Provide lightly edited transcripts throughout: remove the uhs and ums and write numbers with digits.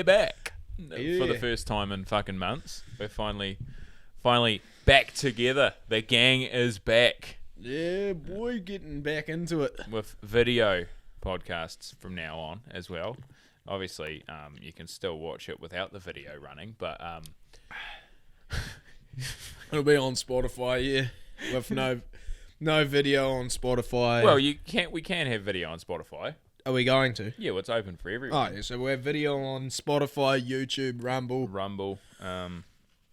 we're back for the first time in fucking months. We're finally back together. The gang is back. Yeah, boy, getting back into it. With video podcasts from now on as well. Obviously, you can still watch it without the video running, but it'll be on Spotify, yeah, with no video on Spotify. Well, we can have video on Spotify. Are we going to? Yeah, well, it's open for everyone. Oh, yeah, so we have video on Spotify, YouTube, Rumble.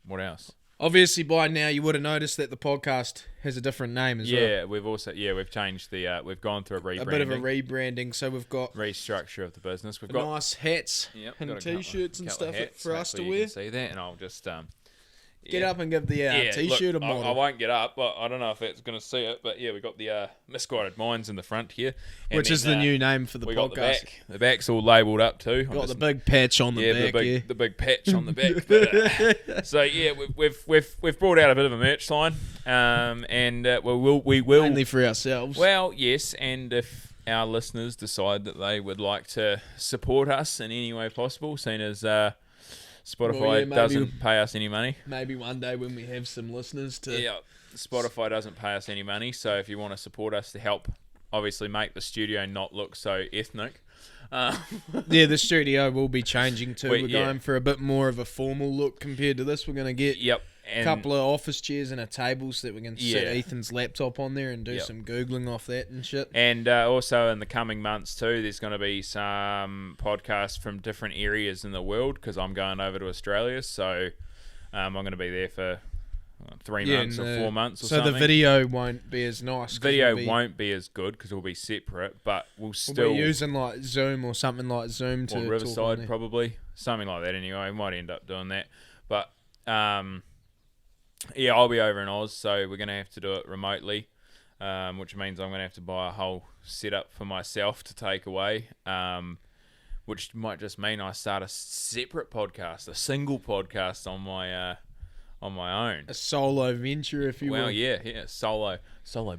What else? Obviously, by now you would have noticed that the podcast has a different name as well. Yeah, we've changed we've gone through a rebranding. A bit of a rebranding, so we've got restructure of the business. We've got nice hats and t-shirts and stuff for us to wear. You can see that, and I'll just get up and give the t-shirt a model. I won't get up, but I don't know if it's going to see it. But yeah, we got the Misguided Minds in the front here, which is the new name for the podcast. Got the back. The back's all labelled up too. Got the big patch on the back. The big patch on the back. But, so yeah, we've brought out a bit of a merch line, and we will mainly for ourselves. Well, yes, and if our listeners decide that they would like to support us in any way possible, seeing as Spotify doesn't pay us any money. Maybe one day when we have some listeners to... Yeah, Spotify doesn't pay us any money, so if you want to support us to help, obviously make the studio not look so ethnic. Yeah, the studio will be changing too. We're going for a bit more of a formal look compared to this. We're going to get a couple of office chairs and a table so that we can set Ethan's laptop on there and do some Googling off that and shit. And also in the coming months too, there's going to be some podcasts from different areas in the world because I'm going over to Australia, so I'm going to be there for 3 months or 4 months or something. So the video won't be as nice. Video won't be as good because we'll be separate, but we'll be using like Zoom or something like Zoom to Riverside probably, something like that anyway. We might end up doing that, but yeah, I'll be over in Oz, so we're going to have to do it remotely, which means I'm going to have to buy a whole setup for myself to take away, which might just mean I start a separate podcast, a single podcast on my own. A solo venture, if you will. Well, yeah, solo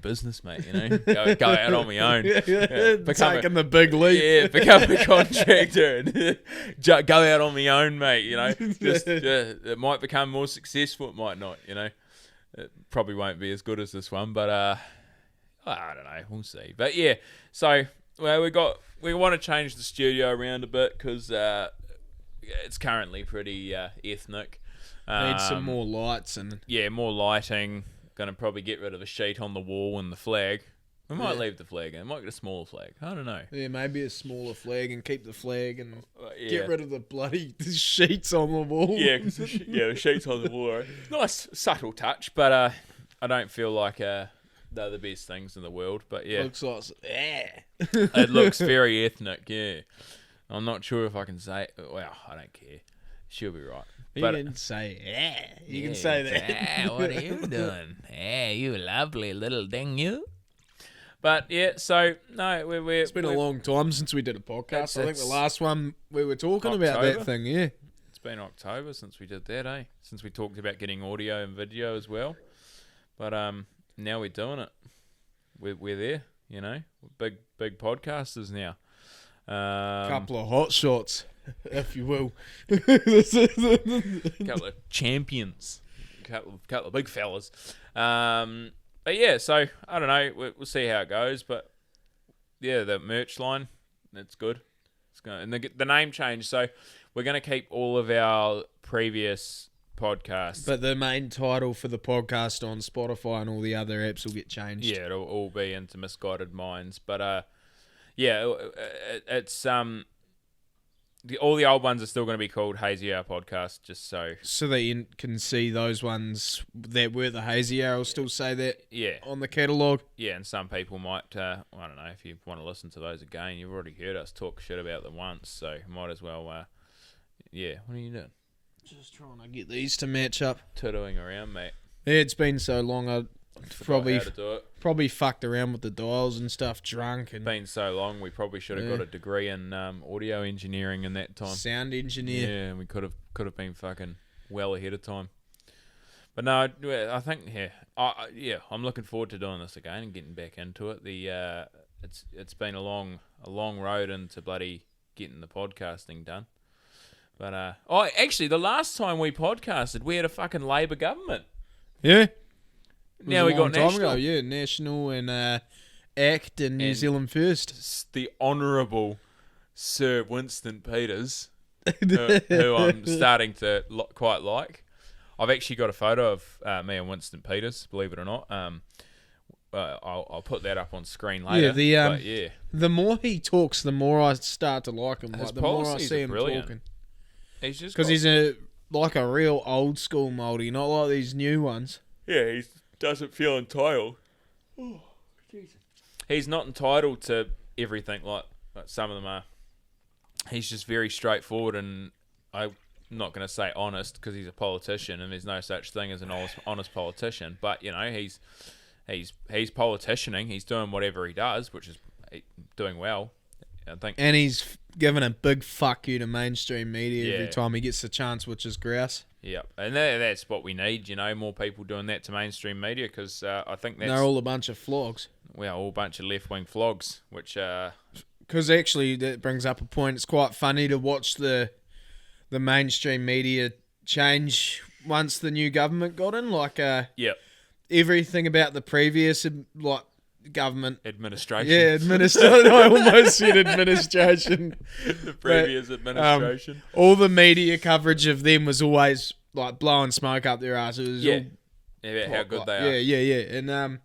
business, mate, you know. Go out on my own. Taking the big leap. Yeah, become a contractor and go out on my own, mate, you know. It might become more successful, it might not, you know. It probably won't be as good as this one, but I don't know, we'll see. But yeah, so we want to change the studio around a bit because it's currently pretty ethnic. Need some more lights and... Yeah, more lighting. Going to probably get rid of the sheet on the wall and the flag. We might leave the flag in. Might get a smaller flag. I don't know. Yeah, maybe a smaller flag and keep the flag and get rid of the bloody sheets on the wall. Yeah, the sheets on the wall. Right? Nice, subtle touch, but I don't feel like they're the best things in the world. But yeah. Looks like... It looks very ethnic, yeah. I'm not sure if I can say... Well, I don't care. She'll be right. You can say, You can say that. What are you doing? You lovely little thing, you. But yeah, so no, we're. It's been a long time since we did a podcast. I think the last one we were talking about that thing. Yeah, it's been October since we did that, eh? Since we talked about getting audio and video as well. But now we're doing it. We're there, you know. Big podcasters now. Couple of hot shots, if you will. Couple of champions. Couple of big fellas. But yeah, so I don't know. We'll see how it goes. But yeah, the merch line, that's good. It's going, and the name change. So we're going to keep all of our previous podcasts. But the main title for the podcast on Spotify and all the other apps will get changed. Yeah, it'll all be into Misguided Minds. But yeah, it's all the old ones are still going to be called Hazy Hour Podcast, just so that you can see those ones that were the Hazy Hour will still say that on the catalogue. Yeah, and some people might, I don't know, if you want to listen to those again, you've already heard us talk shit about them once, so might as well, what are you doing? Just trying to get these to match up. Tootling around, mate. Yeah, it's been so long, I probably fucked around with the dials and stuff drunk. And been so long, we probably should have got a degree in audio engineering in that time. Sound engineer. Yeah, and we could have been fucking well ahead of time. But no, I think I'm looking forward to doing this again and getting back into it. It's been a long road into bloody getting the podcasting done. But actually, the last time we podcasted, we had a fucking Labor government. Yeah. Now we got national. Yeah, national and ACT and New Zealand First. It's the Honourable Sir Winston Peters, who I'm starting to quite like. I've actually got a photo of me and Winston Peters, believe it or not. I'll put that up on screen later. Yeah, the more he talks, the more I start to like him. His the more I see him brilliant. talking. He's just because he's a real old school Māori, not like these new ones. Yeah, he doesn't feel entitled. Oh, Jesus. He's not entitled to everything like some of them are. He's just very straightforward, and I'm not going to say honest because he's a politician, and there's no such thing as an honest politician. But you know, he's politicianing. He's doing whatever he does, which is doing well, I think. And he's given a big fuck you to mainstream media every time he gets the chance, which is grouse. Yeah, and that's what we need. You know, more people doing that to mainstream media because I think they're all a bunch of flogs. Well, all a bunch of left-wing flogs, which because actually that brings up a point. It's quite funny to watch the mainstream media change once the new government got in. Like, everything about the previous government administration. Yeah, administration. I almost said administration. The previous administration. All the media coverage of them was always like blowing smoke up their ass. It was how good they are. Yeah. And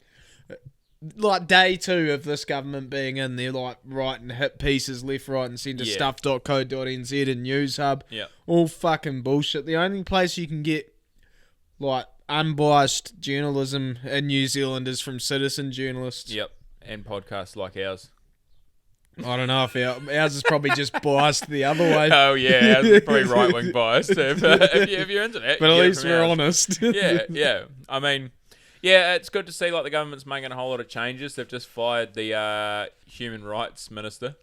like day 2 of this government being in, they're like writing hit pieces left, right, and centre. Stuff.co.nz and News Hub. Yeah. All fucking bullshit. The only place you can get like unbiased journalism in New Zealand is from citizen journalists. Yep, and podcasts like ours. I don't know if ours is probably just biased the other way. Oh yeah, ours is probably right-wing biased if you're into that. But at least we're honest. Yeah. I mean, yeah, it's good to see like the government's making a whole lot of changes. They've just fired the human rights minister.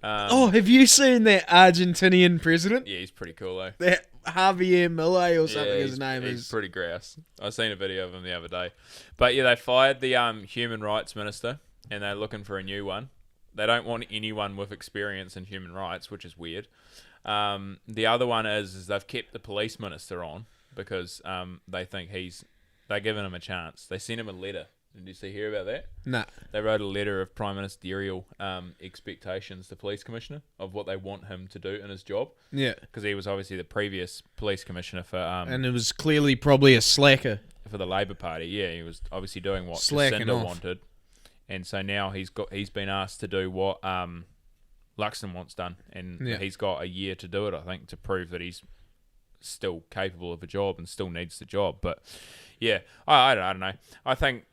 Have you seen that Argentinian president? Yeah, he's pretty cool though. That Javier Milei or something his name is. He's pretty grouse. I seen a video of him the other day. But yeah, they fired the human rights minister and they're looking for a new one. They don't want anyone with experience in human rights, which is weird. The other one is they've kept the police minister on because they think they're giving him a chance. They sent him a letter. Did you hear about that? Nah. They wrote a letter of prime ministerial expectations to police commissioner of what they want him to do in his job. Yeah. Because he was obviously the previous police commissioner for... and it was clearly probably a slacker. For the Labor Party, yeah. He was obviously doing what Jacinda wanted. And so now he's been asked to do what Luxon wants done. And he's got a year to do it, I think, to prove that he's still capable of a job and still needs the job. But yeah, I don't know. I think...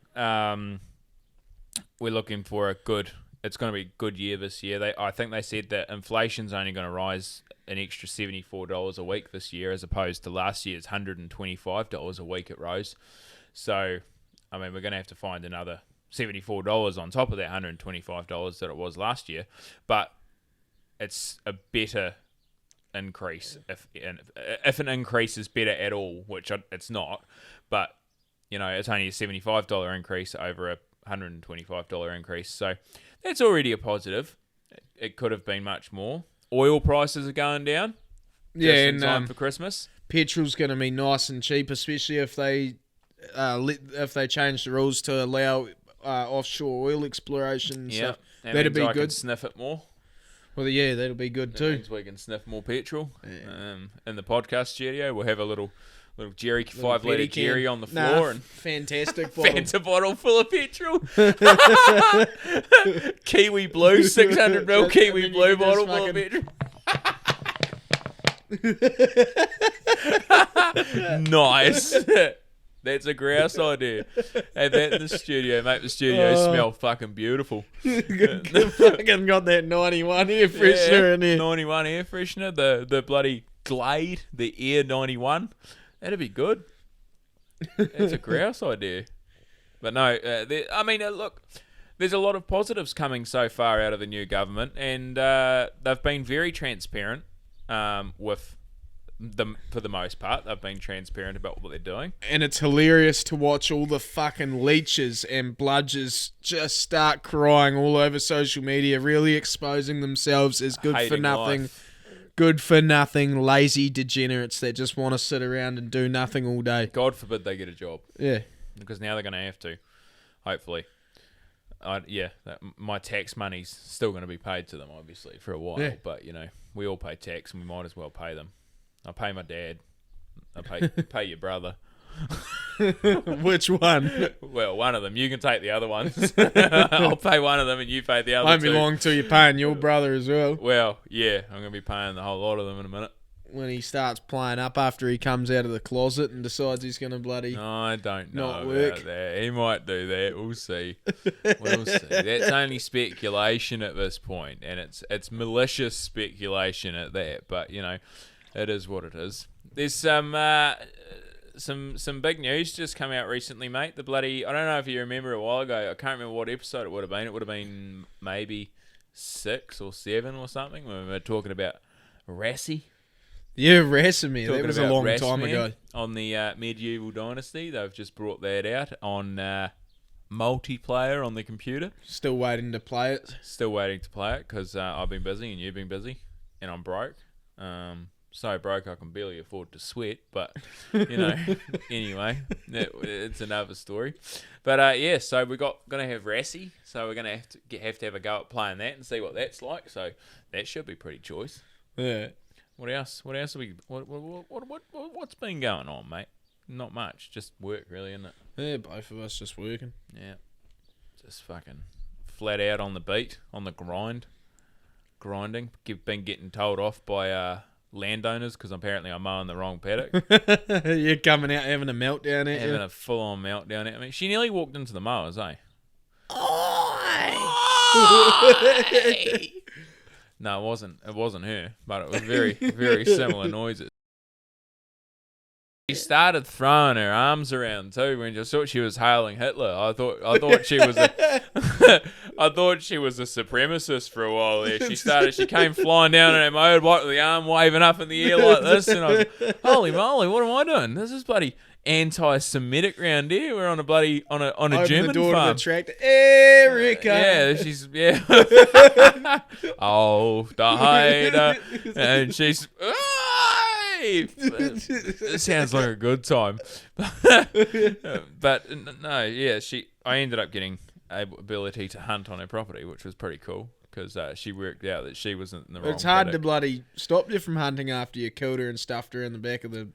we're looking for it's going to be a good year this year. I think they said that inflation's only going to rise an extra $74 a week this year as opposed to last year's $125 a week it rose. So, I mean, we're going to have to find another $74 on top of that $125 that it was last year. But it's a better increase if an increase is better at all, which it's not. But you know, it's only a $75 increase over a $125 increase. So that's already a positive. It could have been much more. Oil prices are going down. Yeah, just in time for Christmas. Petrol's going to be nice and cheap, especially if they change the rules to allow offshore oil exploration. Yeah, that'd be good. Can sniff it more. Well, yeah, that'll be good too. Means we can sniff more petrol. Yeah. In the podcast studio, we'll have a little Jerry, 5-litre Jerry on the floor and fantastic bottle. Fanta bottle full of petrol. Kiwi Blue, 600ml Kiwi Blue bottle full of petrol. Nice. That's a grouse idea. Have that in the studio. Make the studio smell fucking beautiful. Fucking got that 91 air freshener in there. 91 air freshener. The bloody Glade, the Air 91. That'd be good. That's a grouse idea. But no, look, there's a lot of positives coming so far out of the new government, and they've been very transparent with them for the most part. They've been transparent about what they're doing. And it's hilarious to watch all the fucking leeches and bludgers just start crying all over social media, really exposing themselves as good for nothing. good for nothing, lazy degenerates that just want to sit around and do nothing all day. God forbid they get a job. Yeah. Because now they're going to have to, hopefully. My tax money's still going to be paid to them, obviously, for a while. Yeah. But, we all pay tax and we might as well pay them. I pay my dad. I pay your brother. Which one? Well, one of them. You can take the other ones. I'll pay one of them and you pay the other two. Won't be long till you're paying your brother as well. Well, yeah, I'm going to be paying the whole lot of them in a minute. When he starts playing up after he comes out of the closet and decides he's going to bloody I don't know not work. About that. He might do that. We'll see. We'll see. That's only speculation at this point, and it's malicious speculation at that. But it is what it is. There's some big news just come out recently, mate. I don't know if you remember a while ago. I can't remember what episode it would have been. It would have been maybe 6 or 7 or something when we were talking about Rassi. Yeah, Rassimir. That was a long time ago. On the Medieval Dynasty. They've just brought that out on multiplayer on the computer. Still waiting to play it. Still waiting to play it because I've been busy and you've been busy and I'm broke. So broke I can barely afford to sweat, but anyway, it's another story. But so we're gonna have Rassi, so we're gonna have to have a go at playing that and see what that's like. So that should be pretty choice. Yeah. What else? What else? What's been going on, mate? Not much. Just work, really, isn't it? Yeah, both of us just working. Yeah. Just fucking flat out on the beat, on the grinding. Been getting told off by landowners because apparently I'm mowing the wrong paddock. You're coming out having a meltdown at Having a full-on meltdown at me. She nearly walked into the mowers, eh? No, it wasn't her, but it was very, very similar noises. She started throwing her arms around too when I thought she was hailing Hitler. I thought she was I thought she was a supremacist for a while there. She came flying down on her motorbike with the arm waving up in the air like this, and I was like, holy moly, what am I doing? This is bloody anti-Semitic round here. We're on a bloody on a Open German the door farm. To the tractor. Erica. Oh, the hater, and she's. It sounds like a good time, but no, yeah. I ended up getting ability to hunt on her property, which was pretty cool because she worked out that she wasn't in the wrong. It's hard to bloody stop you from hunting after you killed her and stuffed her in the back of in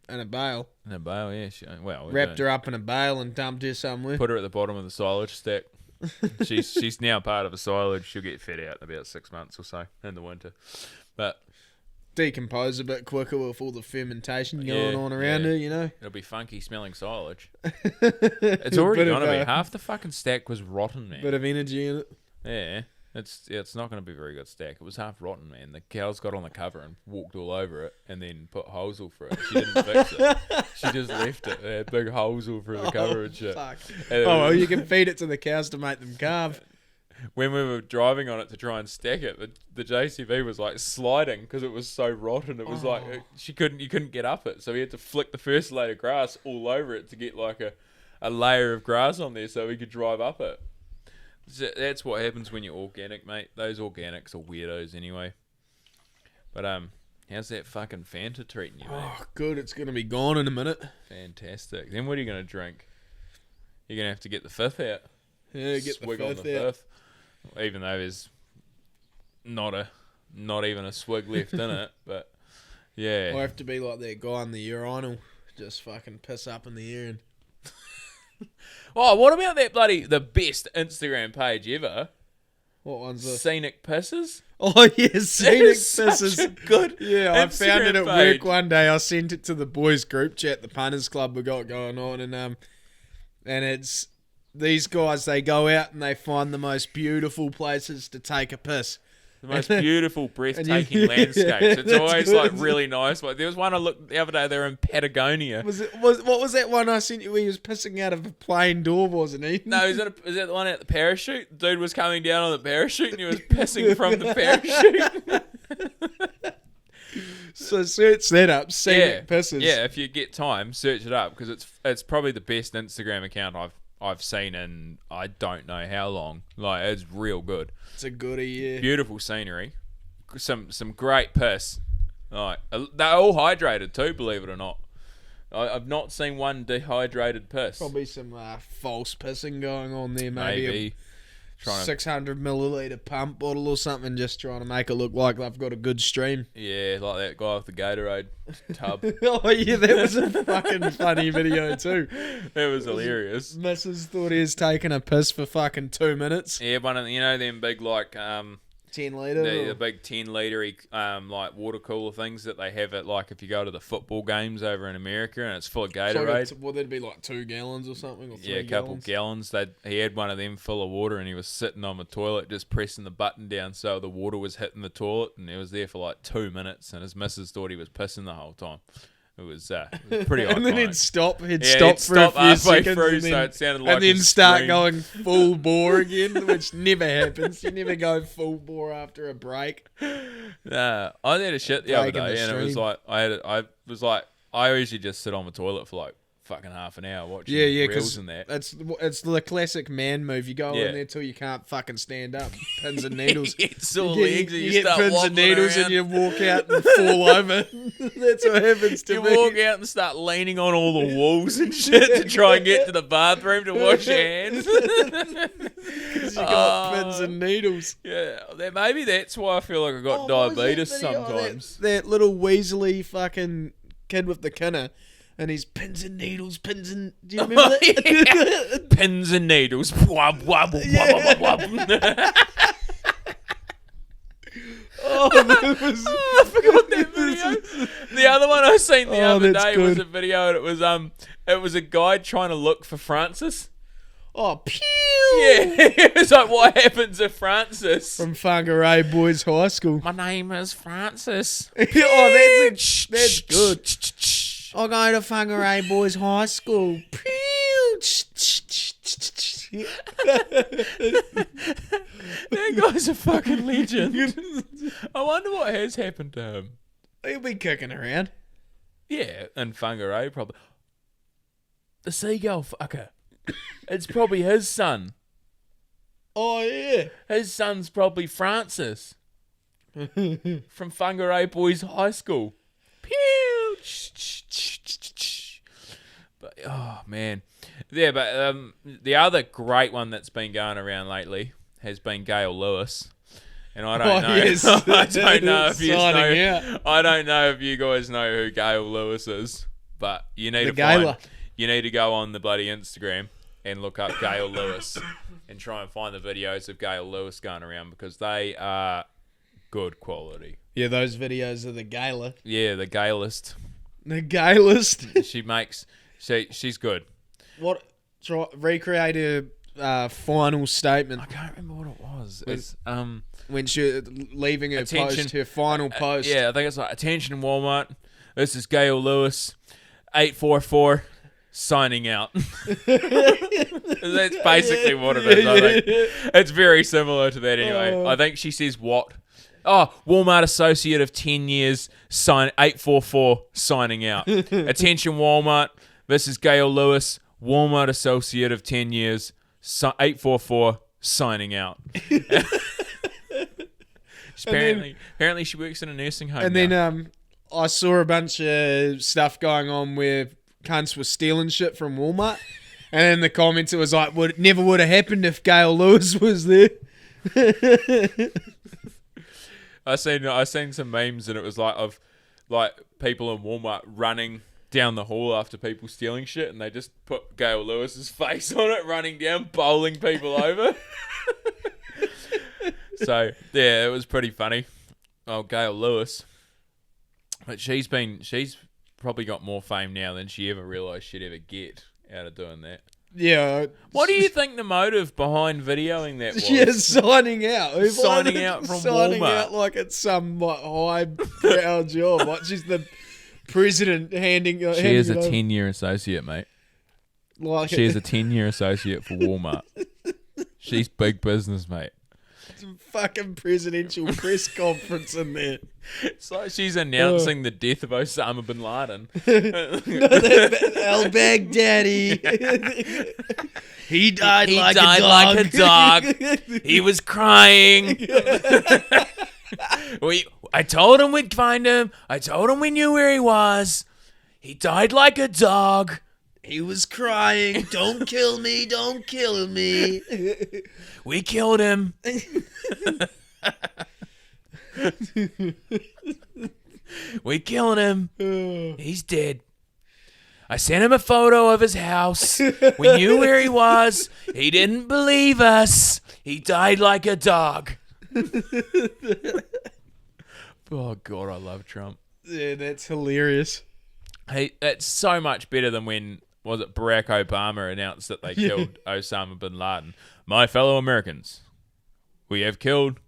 a bale. In a bale, yeah. Wrapped her up in a bale and dumped her somewhere. Put her at the bottom of the silage stack. She's now part of a silage. She'll get fed out in about 6 months or so in the winter, but. Decompose a bit quicker with all the fermentation going on around her, It'll be funky smelling silage. It's already gonna be. Half the fucking stack was rotten, man. Bit of energy in it. Yeah. It's not gonna be a very good stack. It was half rotten, man. The cows got on the cover and walked all over it and then put holes all through it. She didn't fix it. She just left it. They had big holes all through the cover and shit. Fuck. Well, you can feed it to the cows to make them calve. When we were driving on it to try and stack it, the JCB was like sliding because it was so rotten. It was like you couldn't get up it, so we had to flick the first layer of grass all over it to get like a layer of grass on there so we could drive up it. So that's what happens when you're organic, mate. Those organics are weirdos anyway. But how's that fucking Fanta treating you, mate? Oh, good. It's gonna be gone in a minute. Fantastic. Then what are you gonna drink? You're gonna have to get the fifth out. Yeah, get swig the on the fifth. Even though there's not even a swig left in it, but yeah. I have to be like that guy in the urinal, just fucking piss up in the air and. Oh, what about the best Instagram page ever? What one's this? Scenic Pisses? Oh yeah, Scenic Pisses. Such a good yeah, Instagram I found it at page. work one day. I sent it to the boys group chat, the punters club we got going on, and it's these guys. They go out and they find the most beautiful places to take a piss. The most beautiful, breathtaking landscapes. It's always like really nice. Like there was one I looked the other day. They were in Patagonia. What was that one I sent you where he was pissing out of a plane door? Wasn't he? No, is that the one at the parachute? The dude was coming down on the parachute and he was pissing from the parachute. So search that up. Scenic Pisses. Yeah, if you get time, search it up because it's probably the best Instagram account I've seen in I don't know how long. Like it's real good. It's a goodie, yeah. Beautiful scenery, some great piss, Like, they're all hydrated too, believe it or not. I've not seen one dehydrated piss. Probably some false pissing going on there, maybe. 600 milliliter pump bottle or something, just trying to make it look like they've got a good stream. Yeah, like that guy with the Gatorade tub. Oh yeah, that was a fucking funny video too. It was hilarious. Mrs. thought he was taking a piss for fucking 2 minutes. Yeah, one of them big 10 litre? The big 10 litre like water cooler things that they have at, like, if you go to the football games over in America and it's full of Gatorade. So that'd be like 2 gallons or something? Or 3 a couple gallons. He had one of them full of water and he was sitting on the toilet just pressing the button down so the water was hitting the toilet, and he was there for like 2 minutes and his missus thought he was pissing the whole time. It was pretty iconic. And then he'd stop for a few seconds through, so it sounded like and then start going full bore again, which never happens. You never go full bore after a break. Nah, I had a shit the other day, and it was like I usually just sit on the toilet for like fucking half an hour watching reels and that. It's the classic man move. You go in there till you can't fucking stand up. Pins and needles. You get sore legs and you get start pins and needles around. And you walk out and fall over. That's what happens to me. You walk out and start leaning on all the walls and shit to try and get to the bathroom to wash your hands. Because you got pins and needles. Yeah, maybe that's why I feel like I got diabetes sometimes. That little Weasley fucking kid with the kinner. And he's pins and needles, pins and... Do you remember that? Yeah. Pins and needles. Wub, wub, wub, wub, wub. I forgot that video. The other one I seen the other day was a video, and it was a guy trying to look for Francis. Oh, pew! Yeah, it was like, what happens if Francis... From Whangarei Boys High School. My name is Francis. Oh, that's good. I'm going to Whangarei Boys High School. That guy's a fucking legend. I wonder what has happened to him. He'll be kicking around. Yeah, in Whangarei probably. The seagull fucker. It's probably his son. Oh, yeah. His son's probably Francis. From Whangarei Boys High School. Pew! But, oh, man. Yeah, but the other great one that's been going around lately has been Gail Lewis. And I don't know. Yes. I don't know if you know. I don't know if you guys know who Gail Lewis is, but you need to go on the bloody Instagram and look up Gail Lewis and try and find the videos of Gail Lewis going around, because they are good quality. Yeah, those videos of the gala. Yeah, the Gailist. The Gailist. She's good. Recreate a final statement. I can't remember what it was. When she leaving her post, her final post. Yeah, I think it's like, attention Walmart. This is Gail Lewis, 844, signing out. That's basically what it is. I think it's very similar to that anyway. I think she says what? Oh, Walmart associate of 10 years, 844, signing out. Attention Walmart. This is Gail Lewis, Walmart associate of 10 years, 844, signing out. Apparently she works in a nursing home. And then I saw a bunch of stuff going on where cunts were stealing shit from Walmart. And in the comments it was like, well, it never would have happened if Gail Lewis was there. I seen some memes, and it was like of like people in Walmart running down the hall after people stealing shit, and they just put Gail Lewis's face on it, running down, bowling people over. So yeah, it was pretty funny. Oh, Gail Lewis, but she's probably got more fame now than she ever realised she'd ever get out of doing that. Yeah. What do you think the motive behind videoing that was? Yeah, signing out. Signing out from signing Walmart. Out like it's some highbrow job. Like she's the president handing. She is a 10-year associate, mate. She is a 10-year associate for Walmart. She's big business, mate. Some fucking presidential press conference in there. It's like she's announcing the death of Osama bin Laden. Al-Baghdadi. He died like a dog. He was crying. I told him we'd find him. I told him we knew where he was. He died like a dog. He was crying, don't kill me, don't kill me. We killed him. We killed him. He's dead. I sent him a photo of his house. We knew where he was. He didn't believe us. He died like a dog. Oh, God, I love Trump. Yeah, that's hilarious. Hey, that's so much better than when, was it Barack Obama announced that they killed Osama bin Laden. My fellow Americans, we have killed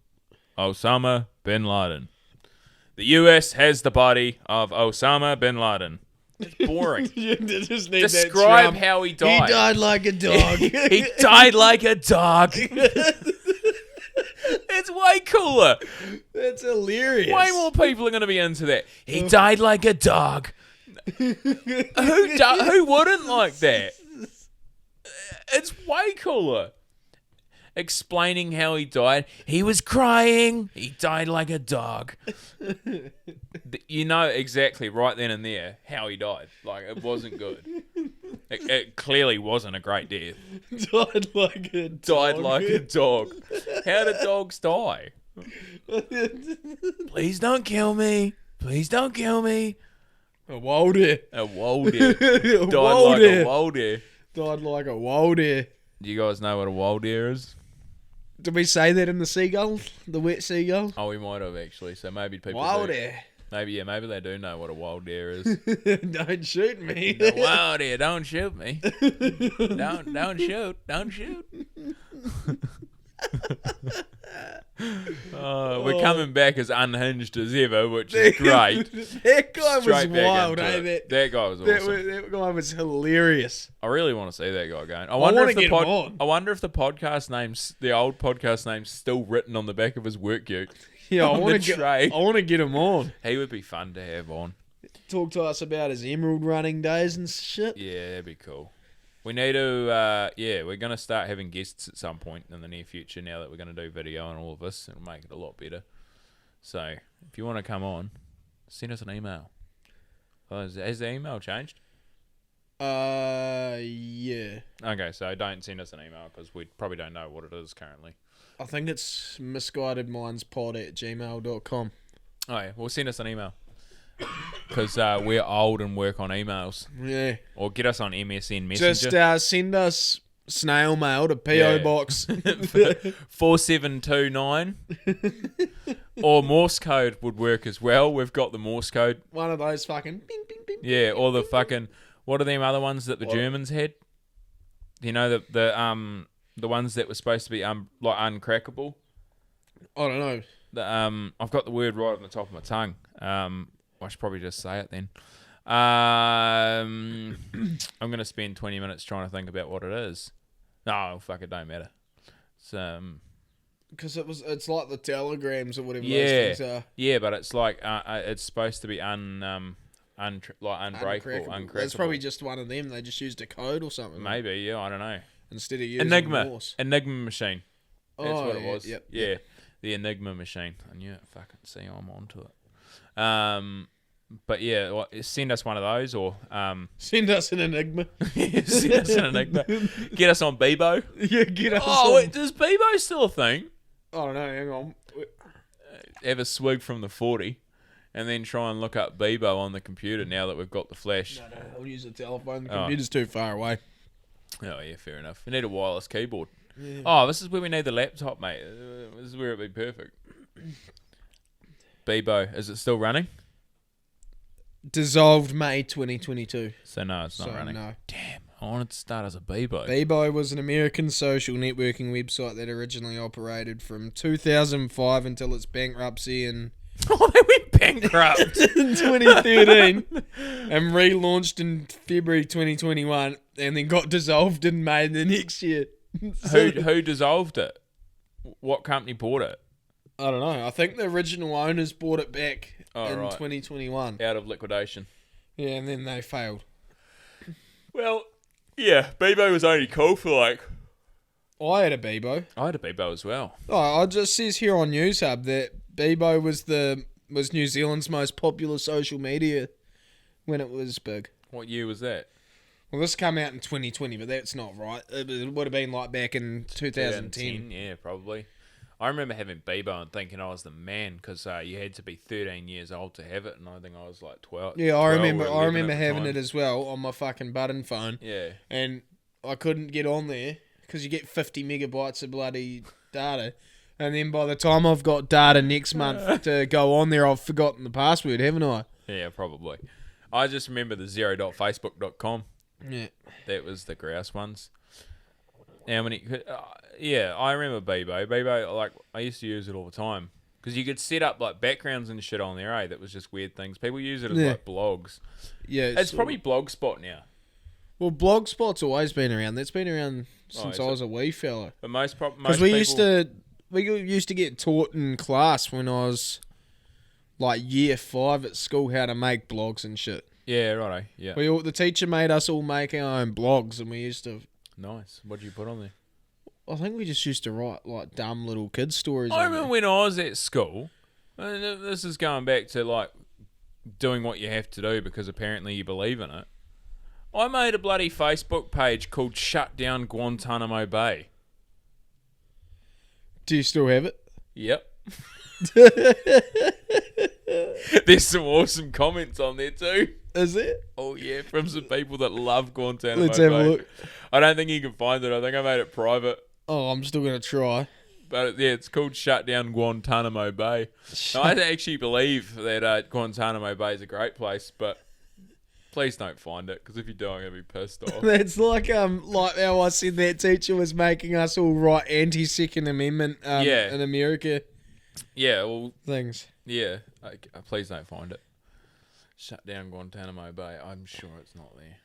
Osama bin Laden. The US has the body of Osama bin Laden. It's boring. Just need Describe how he died. He died like a dog. He died like a dog. It's way cooler. That's hilarious. Way more people are going to be into that. He died like a dog. Who wouldn't like that? It's way cooler. Explaining how he died. He was crying. He died like a dog. You know exactly right then and there how he died. Like, it wasn't good. It clearly wasn't a great death. Died like a dog. Died like a dog. How do dogs die? Please don't kill me. Please don't kill me. A wild deer. A wild deer. Died like a wild deer. Died like a wild deer. Do you guys know what a wild deer is? Did we say that in the seagull? The wet seagull? Oh, we might have actually. So maybe people wild do. deer. Maybe they do know what a wild deer is. Don't shoot me. The wild deer, don't shoot me. Don't shoot. We're coming back as unhinged as ever, which is great. That guy was wild, eh? That guy was awesome. That guy was hilarious. I really want to see that guy going. I wonder if the podcast name's, the old podcast name's still written on the back of his work ute. Yeah, I want to get him on. He would be fun to have on. Talk to us about his emerald running days and shit. Yeah, that'd be cool. We need to, we're going to start having guests at some point in the near future now that we're going to do video and all of this. It'll make it a lot better. So, if you want to come on, send us an email. Has the email changed? Yeah. Okay, so don't send us an email because we probably don't know what it is currently. I think it's misguidedmindspod@gmail.com. Oh, yeah. Well, send us an email. Because we're old and work on emails. Yeah. Or get us on MSN Messenger. Just send us snail mail to P.O. Box 4729. Or Morse code would work as well. We've got the Morse code. One of those fucking bing, bing, bing. Yeah, or the fucking... What are them other ones that the Germans had? You know, the ones that were supposed to be like uncrackable? I don't know. I've got the word right on the top of my tongue. I should probably just say it then. I'm going to spend 20 minutes trying to think about what it is. No, fuck, it don't matter. It's because it's like the telegrams or whatever yeah, those things are. Yeah, but it's like it's supposed to be unbreakable, uncrackable. That's probably just one of them. They just used a code or something. Maybe, yeah, I don't know. Instead of using Morse. Enigma machine. That's what it was. Yep. Yeah, the Enigma machine. I knew it. Fucking see, I'm onto it. But yeah, send us one of those or send us an Enigma. Send us an Enigma. Get us on Bebo. Yeah, get us. Oh, wait, does Bebo still a thing? I don't know. Hang on. Have a swig from the 40, and then try and look up Bebo on the computer now that we've got the flash. No, I'll use the telephone. The computer's too far away. Oh yeah, fair enough. We need a wireless keyboard. Yeah. Oh, this is where we need the laptop, mate. This is where it'd be perfect. Bebo, is it still running? Dissolved May 2022. So no, it's not running. No. Damn, I wanted to start as a Bebo. Bebo was an American social networking website that originally operated from 2005 until its bankruptcy in... Oh, they went bankrupt in 2013 and relaunched in February 2021 and then got dissolved in May the next year. Who dissolved it? What company bought it? I don't know. I think the original owners bought it back in 2021. Out of liquidation. Yeah, and then they failed. Well, yeah, Bebo was only cool for like... I had a Bebo. I had a Bebo as well. Oh, it just says here on NewsHub that Bebo was the was New Zealand's most popular social media when it was big. What year was that? Well, this came out in 2020, but that's not right. It would have been like back in 2010. Yeah, probably. I remember having Bebo and thinking I was the man because you had to be 13 years old to have it, and I think I was like 12. Yeah, I remember having it as well on my fucking button phone. Yeah. And I couldn't get on there because you get 50 megabytes of bloody data. And then by the time I've got data next month to go on there, I've forgotten the password, haven't I? Yeah, probably. I just remember the 0.facebook.com. Yeah. That was the grouse ones. How many? Yeah, I remember Bebo. Bebo, like, I used to use it all the time. Because you could set up, like, backgrounds and shit on there, eh? That was just weird things. People use it as, like, blogs. Yeah. It's probably Blogspot now. Well, Blogspot's always been around. That's been around since I was a wee fella. But most people... Because we used to get taught in class when I was, like, year 5 at school how to make blogs and shit. Yeah, righto. Yeah. The teacher made us all make our own blogs, and we used to... Nice. What did you put on there? I think we just used to write like dumb little kid stories. I remember when I was at school, and this is going back to like doing what you have to do because apparently you believe in it. I made a bloody Facebook page called Shut Down Guantanamo Bay. Do you still have it? Yep. There's some awesome comments on there too. Is it? Oh yeah, from some people that love Guantanamo Let's Bay. have a look. I don't think you can find it. I think I made it private. Oh, I'm still going to try. But yeah, it's called Shut Down Guantanamo Bay. Now, I actually believe that Guantanamo Bay is a great place, but please don't find it, because if you do, I'm going to be pissed off. That's like how I said that teacher was making us all write anti-Second Amendment in America. Yeah, well... Things. Yeah, please don't find it. Shut Down Guantanamo Bay. I'm sure it's not there.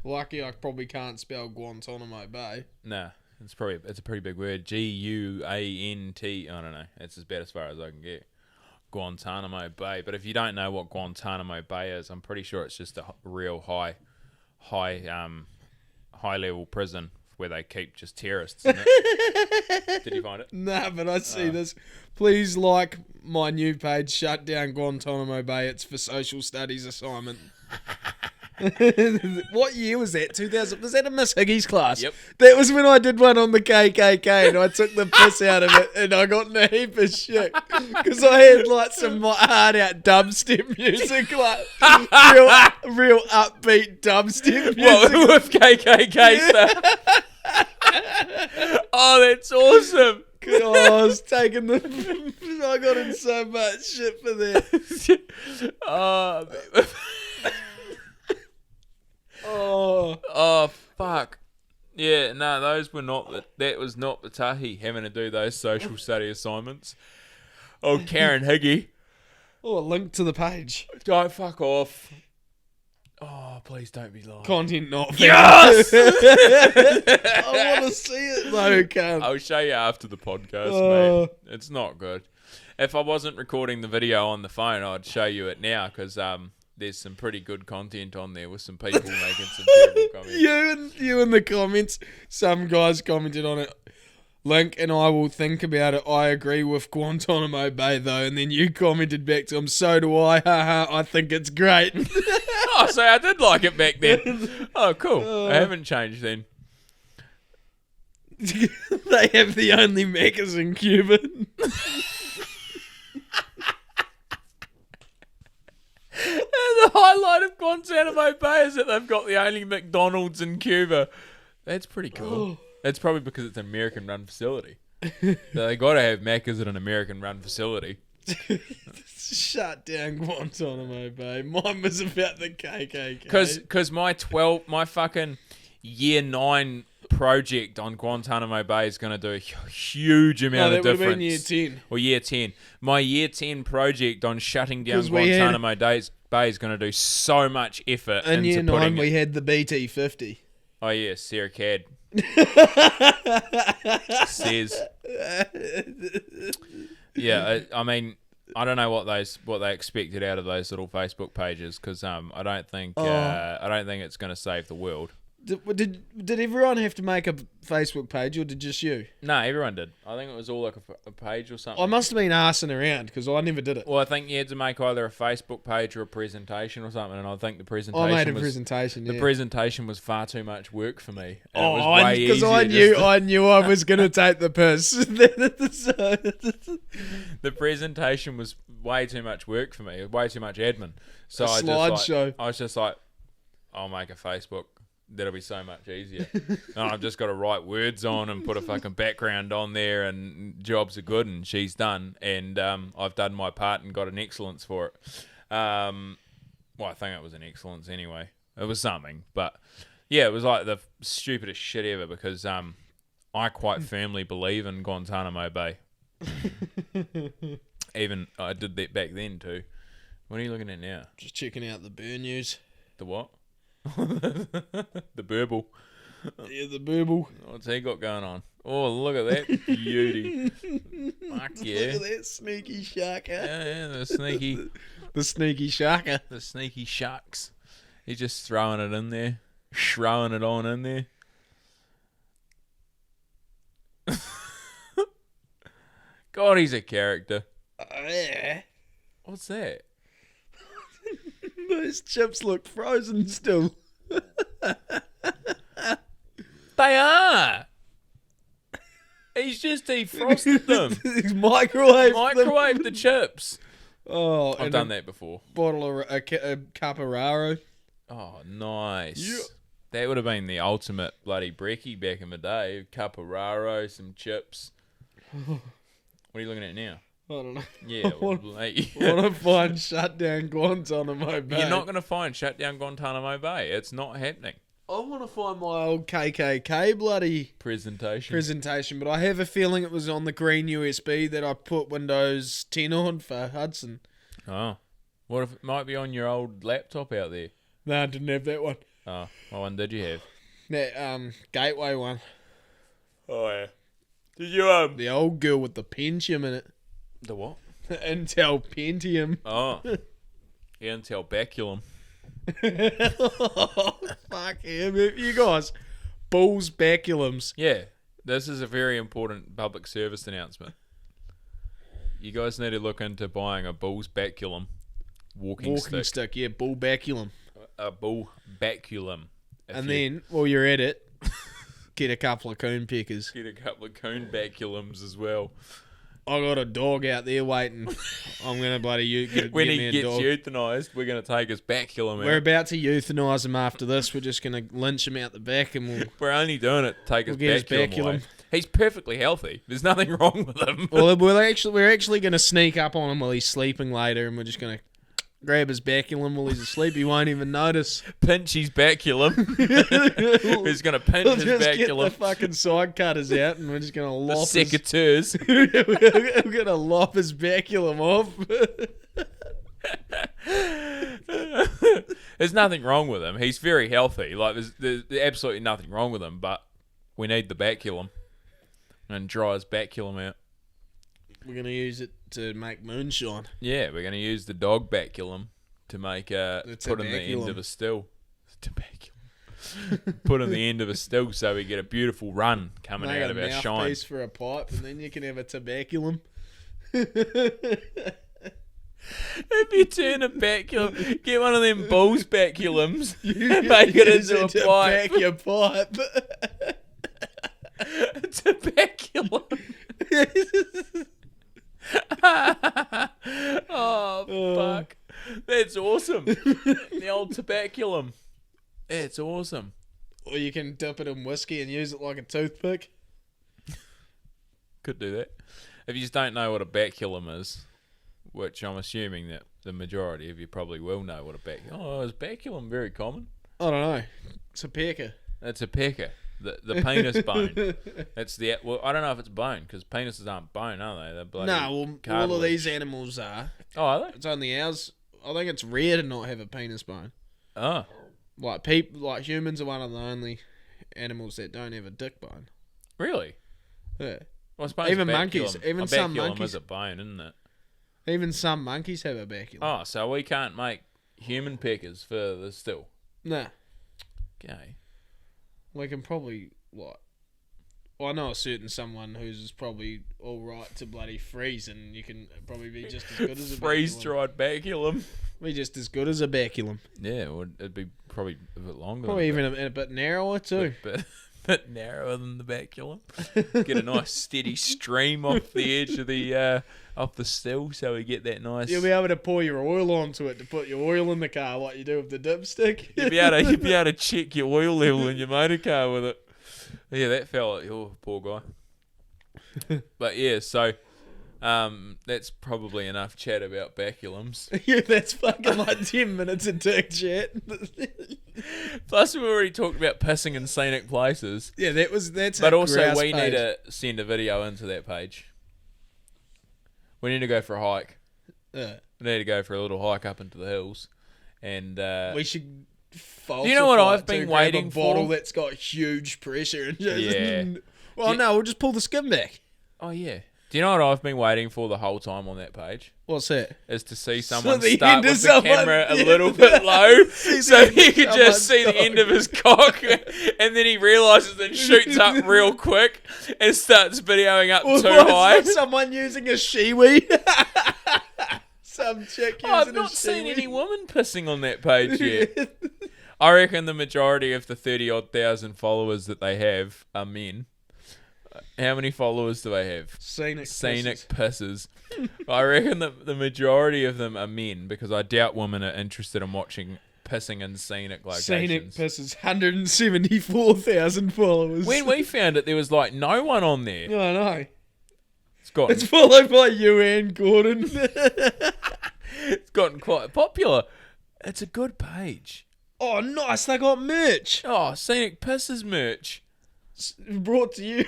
Lucky I probably can't spell Guantanamo Bay. Nah, it's a pretty big word. Guant. I don't know. It's about as far as I can get. Guantanamo Bay. But if you don't know what Guantanamo Bay is, I'm pretty sure it's just a real high level prison where they keep just terrorists in it. Did you find it? Nah, but I see this. Please like my new page, Shut Down Guantanamo Bay. It's for social studies assignment. What year was that? 2000? Was that a Miss Higgins class? Yep. That was when I did one on the KKK and I took the piss out of it and I got in a heap of shit because I had like some hard out dubstep music, like real upbeat dubstep music. What, with KKK stuff? Oh, that's awesome. I was taking I got in so much shit for that. Oh, fuck. Yeah, no, those were not. That was not the tahi having to do those social study assignments. Oh, Karen Higgy. Oh, a link to the page. Don't fuck off. Oh, please don't be lying. Content not found. Yes! I want to see it though, cunt. I'll show you after the podcast, mate. It's not good. If I wasn't recording the video on the phone, I'd show you it now because there's some pretty good content on there with some people making some terrible comments. You in the comments, some guys commented on it. Link and I will think about it. I agree with Guantanamo Bay though, and then you commented back to him. So do I. Haha. I think it's great. Oh, so I did like it back then. Oh, cool. I haven't changed then. They have the only Maccas in Cuba. The highlight of Guantanamo Bay is that they've got the only McDonald's in Cuba. That's pretty cool. That's probably because it's an American-run facility. So they got to have Macca's at an American-run facility. Shut down Guantanamo Bay. Mine was about the KKK. Because my fucking year 9 project on Guantanamo Bay is going to do a huge amount of difference. That would have been year 10. Or year 10. My year 10 project on shutting down Guantanamo Bay is going to do so much effort in year 9 we had the BT-50. Oh yeah, Sarah Cad says. Yeah, I mean, I don't know what they expected out of those little Facebook pages because I don't think it's going to save the world. Did everyone have to make a Facebook page, or did just you? No, everyone did. I think it was all like a page or something. I must have been arsing around because I never did it. Well, I think you had to make either a Facebook page or a presentation or something, and I think the presentation. I made a presentation. The presentation was far too much work for me. Because I knew I was going to take the piss. The presentation was way too much work for me. Way too much admin. So I was just like, I'll make a Facebook. That'll be so much easier. And I've just got to write words on and put a fucking background on there, and jobs are good, and she's done. And I've done my part and got an excellence for it. Well, I think it was an excellence anyway. It was something. But, yeah, it was like the stupidest shit ever because I quite firmly believe in Guantanamo Bay. Even I did that back then too. What are you looking at now? Just checking out the burn news. The what? The burble. Yeah, the burble. What's he got going on? Oh, look at that beauty. Fuck yeah. Look at that sneaky sharker. Yeah, the sneaky. The sneaky sharker. The sneaky sharks. He's just throwing it in there. Throwing it on in there. God, he's a character. Yeah. What's that? Those chips look frozen still. They are. He's just defrosted them. He's microwaved the chips. Oh, I've done that before. Bottle of a Capararo. Oh, nice. Yeah. That would have been the ultimate bloody brekkie back in the day. Capararo, some chips. What are you looking at now? I don't know. Yeah, want to find shutdown Guantanamo Bay. You're not going to find shutdown Guantanamo Bay. It's not happening. I want to find my old KKK bloody presentation, but I have a feeling it was on the green USB that I put Windows 10 on for Hudson. Oh. What if it might be on your old laptop out there? No, I didn't have that one. Oh, what one did you have? That Gateway one. Oh, yeah. Did you, The old girl with the Pentium in it. The what? Intel Pentium. Oh. Intel Baculum. Oh, fuck him. You guys, Bulls Baculums. Yeah, this is a very important public service announcement. You guys need to look into buying a Bulls Baculum walking stick. Yeah, Bull Baculum. A Bull Baculum. And then, while you're at it, get a couple of coon pickers. Get a couple of coon Baculums as well. I got a dog out there waiting. I'm going to bloody when he gets euthanized, we're going to take his baculum out. We're about to euthanize him after this. We're just going to lynch him out the back, and we're only doing it to take his baculum away. He's perfectly healthy. There's nothing wrong with him. Well, we're actually going to sneak up on him while he's sleeping later, and we're just going to grab his baculum while he's asleep. He won't even notice. Pinch his baculum. He's going to pinch his baculum. Just get the fucking side cutters out, and we're just going to lop the secateurs. We're going to lop his baculum off. There's nothing wrong with him. He's very healthy. Like there's absolutely nothing wrong with him, but we need the baculum and dry his baculum out. We're going to use it to make moonshine. Yeah, we're going to use the dog baculum to make put in the end of a still. Put in the end of a still so we get a beautiful run coming out of our shine. Mouthpiece for a pipe, and then you can have a tobaculum. If you turn a baculum, get one of them Bulls baculums and make it into a pipe. Your pipe. It's a baculum. Oh, fuck. That's awesome. The old tobaculum. It's awesome. Or you can dip it in whiskey and use it like a toothpick. Could do that. If you just don't know what a baculum is, which I'm assuming that the majority of you probably will know what a baculum is. Oh, is baculum very common? I don't know. It's a pecker. It's a pecker. The penis bone. It's well, I don't know if it's bone because penises aren't bone, are they? They're bloody all of these animals are. Oh, are they? It's only ours. I think it's rare to not have a penis bone. Oh, like humans are one of the only animals that don't have a dick bone. Really? Yeah. Well, I suppose even monkeys. Even some monkeys is a bone, isn't it? Even some monkeys have a baculum. Oh, so we can't make human peckers for the still? Nah. Okay. We can probably what? Well, I know a certain someone who's probably all right to bloody freeze, and you can probably be just as good as a freeze-dried baculum. Be just as good as a baculum. Yeah, it'd be probably a bit longer. Probably even a bit narrower too. Bit narrower than the baculum. Get a nice steady stream off the edge of the off the still, so we get that nice. You'll be able to pour your oil onto it to put your oil in the car, like you do with the dipstick. You'll be able to check your oil level in your motor car with it. Yeah, that fella, poor guy. But yeah, so that's probably enough chat about baculums. Yeah, that's fucking like 10 minutes of dick chat. Plus, we already talked about pissing in scenic places. Yeah, that's. But also, we need to send a video into that page. We need to go for a hike. We need to go for a little hike up into the hills, and we should. Do you know what I've been waiting for? A bottle that's got huge pressure and just. Yeah. Well, no, we'll just pull the skin back. Oh yeah. Do you know what I've been waiting for the whole time on that page? What's that? Is to see someone start with the camera a little bit low, so you can just see the end of his cock, and then he realises and shoots up real quick and starts videoing up too high. Someone using a shiwi. Some chick using I've not seen any woman pissing on that page yet. I reckon the majority of the 30-odd thousand followers that they have are men. How many followers do they have? Scenic pisses. I reckon the majority of them are men, because I doubt women are interested in watching pissing in scenic locations. Scenic pisses, 174,000 followers. When we found it, there was like no one on there. No, I know. It's followed by you and Gordon. It's gotten quite popular. It's a good page. Oh, nice. They got merch. Oh, Scenic Pisses merch. Brought to you.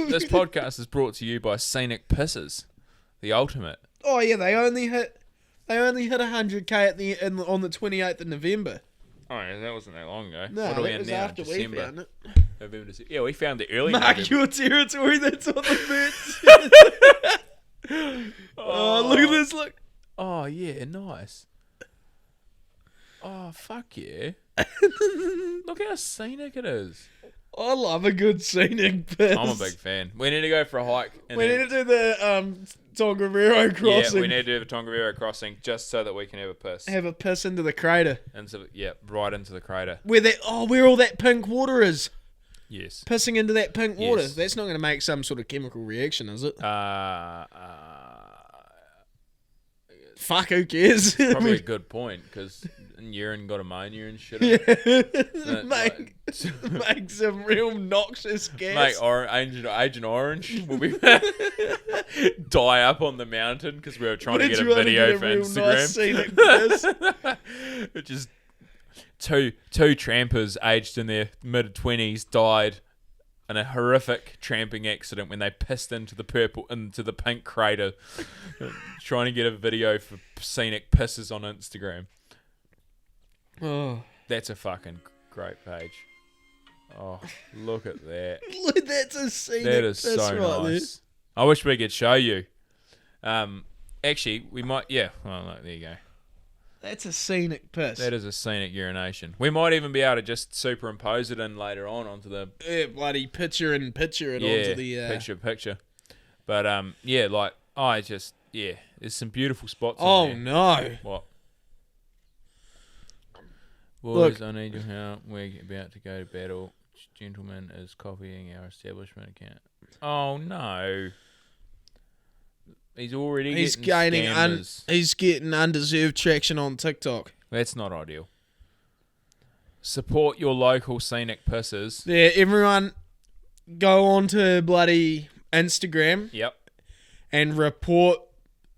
This podcast is brought to you by Scenic Pisses, the ultimate. Oh yeah, they only hit 100K on the 28th of November. Oh, yeah, that wasn't that long ago. No, what are we that in was now? after December. we found it. November, December. Yeah, we found it early. Mark your territory. That's on the merch. Oh, look at this! Look. Oh yeah, nice. Oh fuck yeah! Look how scenic it is. I love a good scenic piss. I'm a big fan. We need to go for a hike. We need to do the Tongariro crossing. Yeah, we need to do the Tongariro crossing just so that we can have a piss. Have a piss into the crater. Right into the crater. Where all that pink water is. Yes. Pissing into that pink water. Yes. That's not going to make some sort of chemical reaction, is it? Fuck, who cares? Probably a good point, because urine got ammonia and shit. Make some real noxious gas. Mate, Agent Orange will be die up on the mountain because we were trying to get a video for Instagram. Nice just two trampers aged in their mid-20s died in a horrific tramping accident when they pissed into the pink crater, trying to get a video for Scenic Pisses on Instagram. Oh, that's a fucking great page. Oh, look at that. Look, that's a scenic That is piss so right nice. There. I wish we could show you. Actually, we might. Yeah. Well, look, there you go. That's a scenic piss. That is a scenic urination. We might even be able to just superimpose it in later on onto the bloody picture it onto the picture. But there's some beautiful spots. Oh in there. no! What? Boys, I need your help. We're about to go to battle. Gentleman is copying our establishment account. Oh no! He's getting undeserved traction on TikTok. That's not ideal. Support your local scenic pisses. Yeah, everyone go on to bloody Instagram. Yep. And report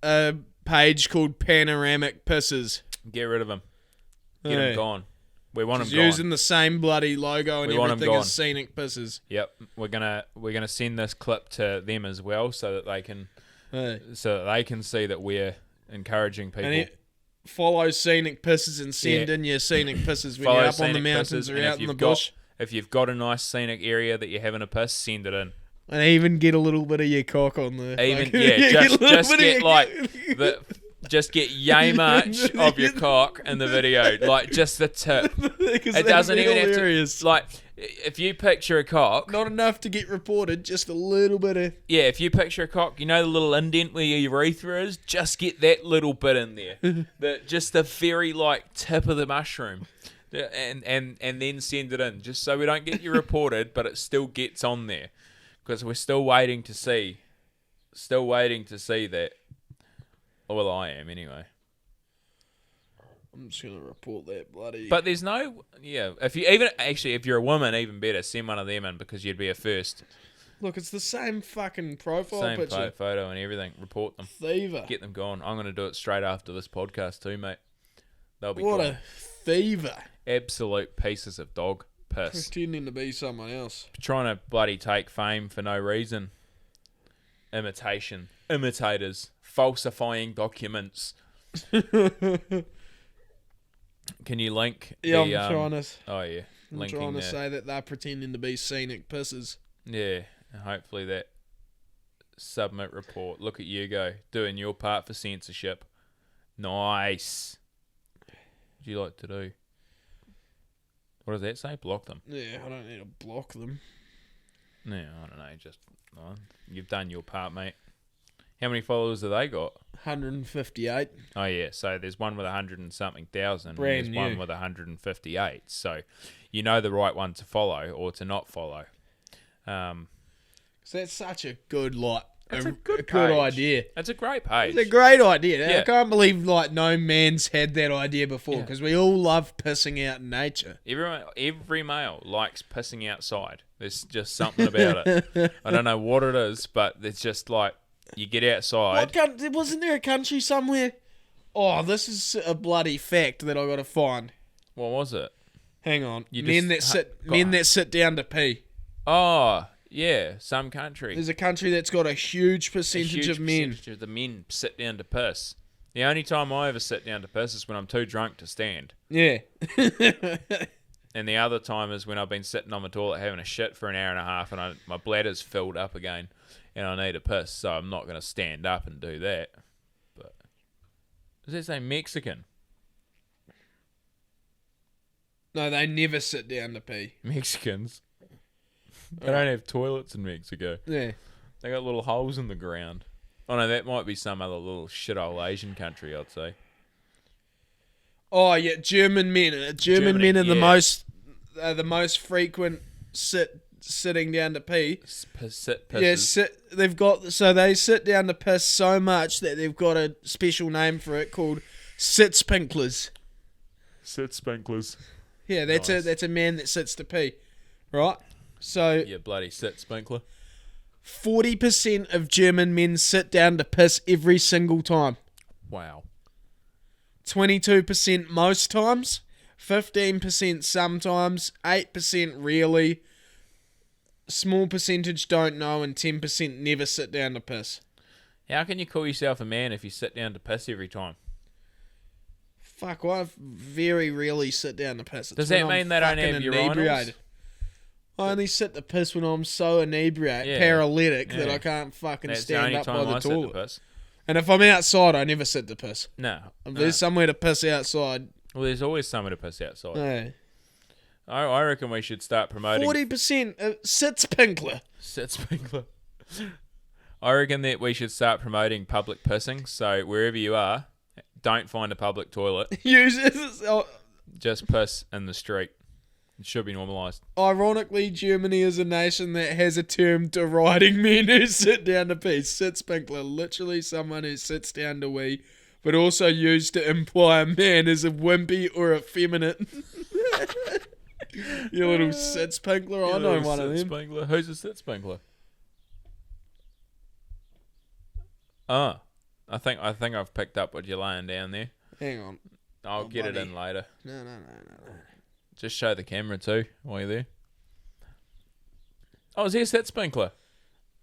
a page called Panoramic Pisses. Get rid of them. Get them gone. We want them gone. Using the same bloody logo and everything as Scenic Pisses. Yep. We're gonna send this clip to them as well so that they can see that we're encouraging people. And follow Scenic Pisses and send in your Scenic Pisses when you're up on the mountains or out in the bush. If you've got a nice scenic area that you're having a piss, send it in. And even get a little bit of your cock on there. Just get like Just get yay much of your cock in the video, like just the tip. It doesn't even have to. Like, if you picture a cock, not enough to get reported, just a little bit of. Yeah, if you picture a cock, you know the little indent where your urethra is. Just get that little bit in there, just the very like tip of the mushroom, and then send it in, just so we don't get you reported, but it still gets on there, because we're still waiting to see. Still waiting to see that. Well, I am anyway. I'm just gonna report that bloody. But there's no, if you're a woman, even better, send one of them in, because you'd be a first. Look, it's the same fucking profile picture, same photo and everything. Report them. Thiever. Get them gone. I'm gonna do it straight after this podcast too, mate. They'll be what gone. a thiever! Absolute pieces of dog piss. Pretending to be someone else. Trying to bloody take fame for no reason. Imitation. Imitators. Falsifying documents. Can you link? Yeah, I'm trying to. Oh yeah, I'm trying to say that they're pretending to be scenic pisses. Yeah, and hopefully that submit report. Look at you go, doing your part for censorship. Nice. What'd you like to do? What does that say? Block them. Yeah, I don't need to block them. No, I don't know. Just you've done your part, mate. How many followers have they got? 158. Oh yeah, so there's one with 100 and something thousand. Brand and there's new. one with 158. So you know the right one to follow or to not follow. So that's such a good It's a good idea. It's a great page. It's a great idea. Yeah. I can't believe no man's had that idea before, because we all love pissing out in nature. Every male likes pissing outside. There's just something about it. I don't know what it is, but it's just like you get outside. Wasn't there a country somewhere? Oh, this is a bloody fact that I got to find. What was it? Hang on. Men that sit down to pee. Oh, yeah, some country. There's a country that's got a huge percentage of men. Percentage of the men sit down to piss. The only time I ever sit down to piss is when I'm too drunk to stand. Yeah. And the other time is when I've been sitting on my toilet having a shit for an hour and a half, and my bladder's filled up again, and I need a piss, so I'm not going to stand up and do that. But does that say Mexican? No, they never sit down to pee. Mexicans? They don't have toilets in Mexico. Yeah. They got little holes in the ground. Oh no, that might be some other little shithole Asian country, I'd say. Oh yeah, German men. German men are the most frequent sitting down to pee. Pisses. Yeah, they sit down to piss so much that they've got a special name for it called sit-sprinklers. Sit-sprinklers. Yeah, that's a man that sits to pee, right? So yeah, bloody sit-sprinkler. 40% of German men sit down to piss every single time. Wow. 22% most times, 15% sometimes, 8% rarely, small percentage don't know, and 10% never sit down to piss. How can you call yourself a man if you sit down to piss every time? Fuck, I very rarely sit down to piss. Does that mean they don't have urinals? I only sit to piss when I'm so inebriated, paralytic, that I can't fucking stand up by the toilet. And if I'm outside, I never sit to piss. No. If there's somewhere to piss outside. Well, there's always somewhere to piss outside. No. I reckon we should start promoting... 40% sit-sprinkler. Sit-sprinkler. I reckon that we should start promoting public pissing, so wherever you are, don't find a public toilet. Just piss in the street. It should be normalised. Ironically, Germany is a nation that has a term deriding men who sit down to pee. Sit-sprinkler, literally someone who sits down to wee, but also used to imply a man is a wimpy or effeminate. You little sit-sprinkler, I know one of them. Sit-sprinkler. Who's a sit-sprinkler? Oh, I think I've picked up what you're laying down there. Hang on. I'll get it in later. No. Just show the camera too while you're there. Oh, is he a sit-sprinkler?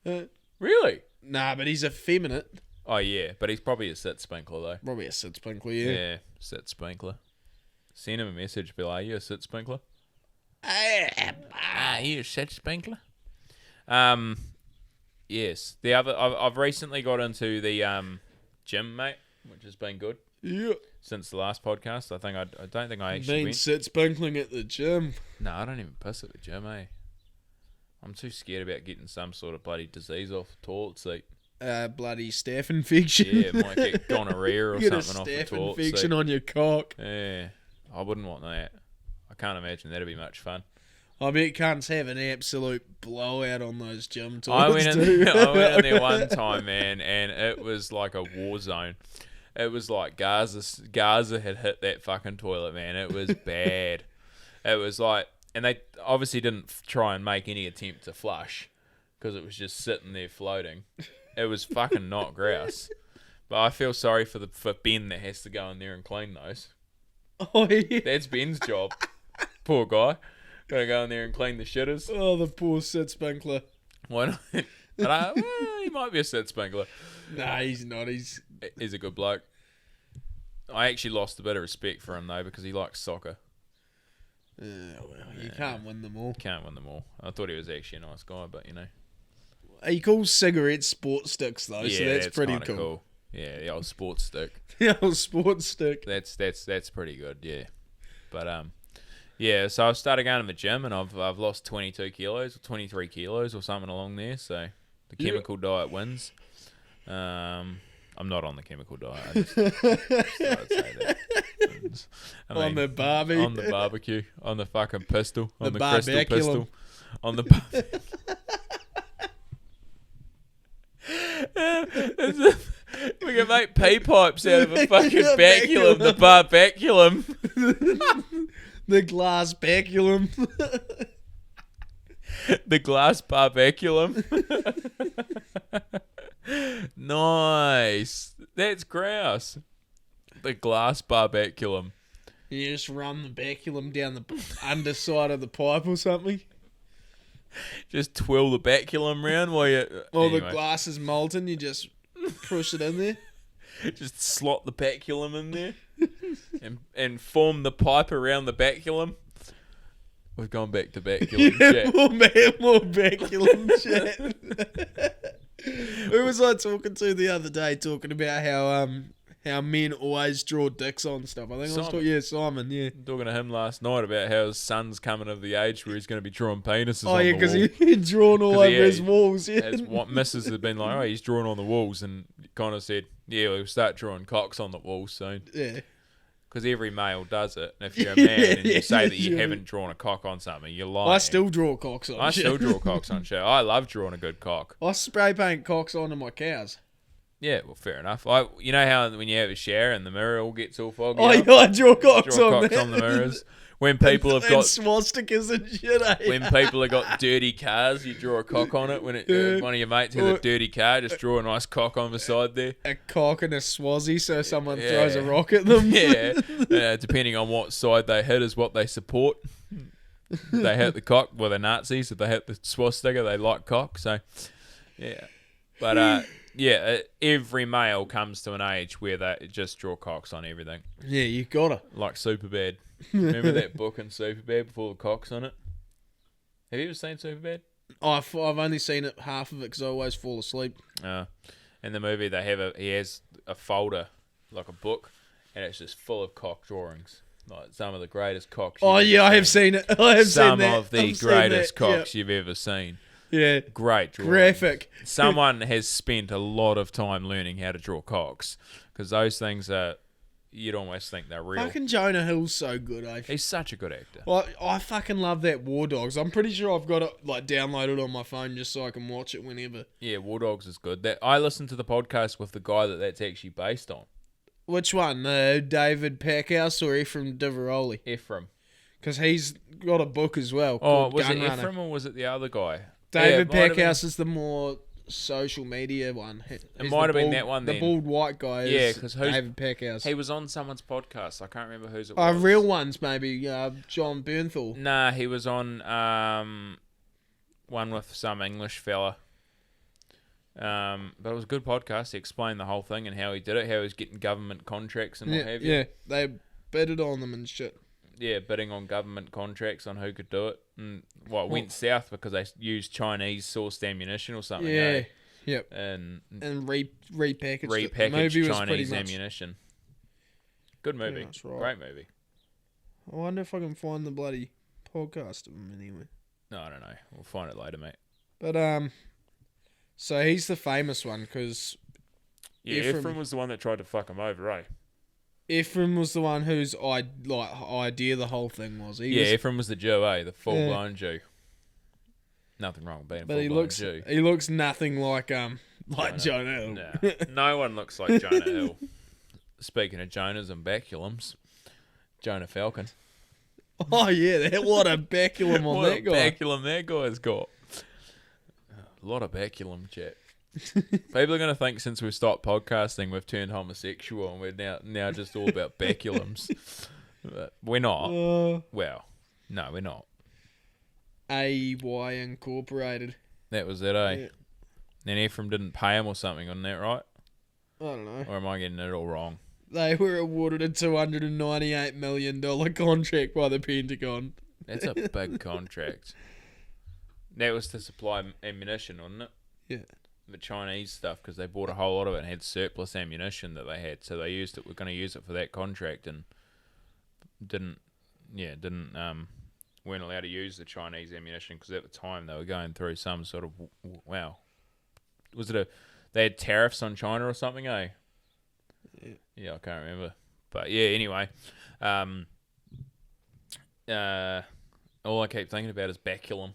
Really? Nah, but he's effeminate. Oh, yeah, but he's probably a sit-sprinkler, though. Probably a sit-sprinkler, yeah. Yeah, sit-sprinkler. Send him a message, Bill. Are you a sit-sprinkler? Are you a sit-sprinkler? Yes. I've recently got into the gym, mate. which has been good. Yeah. Since the last podcast, I don't think I actually went. Been spunkling at the gym. No, I don't even piss at the gym, eh? I'm too scared about getting some sort of bloody disease off the toilet seat. Bloody staph infection. Yeah, it might get gonorrhea or something off the toilet seat. Staph infection on your cock. Yeah, I wouldn't want that. I can't imagine that'd be much fun. I bet cunts have an absolute blowout on those gym toilets. I went in there one time, man, and it was like a war zone. It was like Gaza had hit that fucking toilet, man. It was bad. It was like, and they obviously didn't try and make any attempt to flush because it was just sitting there floating. It was fucking not grouse. But I feel sorry for Ben that has to go in there and clean those. Oh, yeah. That's Ben's job. Poor guy. Gotta go in there and clean the shitters. Oh, the poor sit spinkler. Why not? He might be a sit spinkler. Nah, he's not. He's a good bloke. I actually lost a bit of respect for him, though, because he likes soccer. You can't win them all. Can't win them all. I thought he was actually a nice guy, but, you know. He calls cigarettes sports sticks, though, so that's pretty cool. Yeah, the old sports stick. The old sports stick. That's pretty good, yeah. But, yeah, so I've started going to the gym, and I've lost 22 kilos or 23 kilos or something along there, so the chemical diet wins. I'm not on the chemical diet. I just thought I'd say that. On the barbie. On the barbecue. On the fucking pistol. On the crystal baculum. pistol. On the we can make pea pipes out of a fucking baculum. The baculum. The glass baculum. The glass baculum. Nice. That's grouse. The glass baculum. You just run the baculum down the underside of the pipe or something. Just twirl the baculum round while you... The glass is molten, you just push it in there. Just slot the baculum in there and form the pipe around the baculum. We've gone back to baculum chat. More baculum chat. Who was I talking to the other day talking about how men always draw dicks on stuff? I think Simon. I was talking, Simon, yeah. Talking to him last night about how his son's coming of the age where he's going to be drawing penises on the wall. Oh, yeah, because he's drawn all over his walls, yeah. As what missus had been like, he's drawing on the walls, and kind of said, yeah, we'll start drawing cocks on the walls soon. Yeah. Because every male does it. And if you're a man and you say that you haven't drawn a cock on something, you're lying. I still draw cocks on shit. I still draw cocks on shit. I love drawing a good cock. I spray paint cocks onto my cows. Yeah, well, fair enough. You know how when you have a shower and the mirror all gets all foggy? Oh, yeah, I draw cocks on the mirrors. When people have got swastikas and shit, eh? When people have got dirty cars, you draw a cock on it. When one of your mates has a dirty car, just draw a nice cock on the side there. A cock and a swazzy, so someone throws a rock at them. Yeah, depending on what side they hit is what they support. They hit the cock, well, they're Nazis. If they hit the swastika, they like cock. So, yeah. But, every male comes to an age where they just draw cocks on everything. Yeah, you gotta. Like Superbad. Remember that book in Superbad before the cocks on it? Have you ever seen Superbad? I've only seen it half of it because I always fall asleep. In the movie, he has a folder, like a book, and it's just full of cock drawings. Like some of the greatest cocks. I have seen it. I have seen that. Some of the greatest cocks you've ever seen. Yeah. Great drawing. Graphic. Someone has spent a lot of time learning how to draw cocks because those things are, you'd almost think they're real. Fucking Jonah Hill's so good, eh? He's such a good actor. Well, I fucking love that War Dogs. I'm pretty sure I've got it downloaded on my phone just so I can watch it whenever. Yeah, War Dogs is good. I listened to the podcast with the guy that's actually based on. Which one? David Packhouse or Ephraim Diveroli? Ephraim. Because he's got a book as well. Oh, was it Ephraim or was it the other guy? David Packhouse is the more social media one. It might have been that one then. The bald white guy is David Packhouse. He was on someone's podcast. I can't remember whose it was. Real ones, maybe. John Bernthal. Nah, he was on one with some English fella. But it was a good podcast. He explained the whole thing and how he did it, how he was getting government contracts and what have you. Yeah, they bidded on them and shit. Yeah, bidding on government contracts on who could do it. And went south because they used Chinese sourced ammunition or something. Yeah. Yep. And repackaged Chinese ammunition. Good movie. Right. Great movie. I wonder if I can find the bloody podcast of him anyway. No, I don't know. We'll find it later, mate. But so he's the famous one because Ephraim was the one that tried to fuck him over, eh? Ephraim was the one whose idea the whole thing was. Ephraim was the Jew, eh? The full-blown Jew. Nothing wrong with being a full-blown Jew. He looks nothing like Jonah Hill. No. No one looks like Jonah Hill. Speaking of Jonahs and baculums, Jonah Falcon. Oh yeah, what a baculum on that guy. What a baculum that guy's got. A lot of baculum, chat. People are going to think since we've stopped podcasting, we've turned homosexual and we're now just all about baculums. But we're not. Well, no, we're not. AY Incorporated. That was it, eh? Yeah. And Ephraim didn't pay him or something on that, right? I don't know. Or am I getting it all wrong? They were awarded a $298 million contract by the Pentagon. That's a big contract. That was to supply ammunition, wasn't it? Yeah. The Chinese stuff, because they bought a whole lot of it and had surplus ammunition that they had, so they used it. We're going to use it for that contract, and weren't allowed to use the Chinese ammunition because at the time they were going through some sort of they had tariffs on China or something, eh? Yeah, I can't remember, but yeah. Anyway, all I keep thinking about is baculum.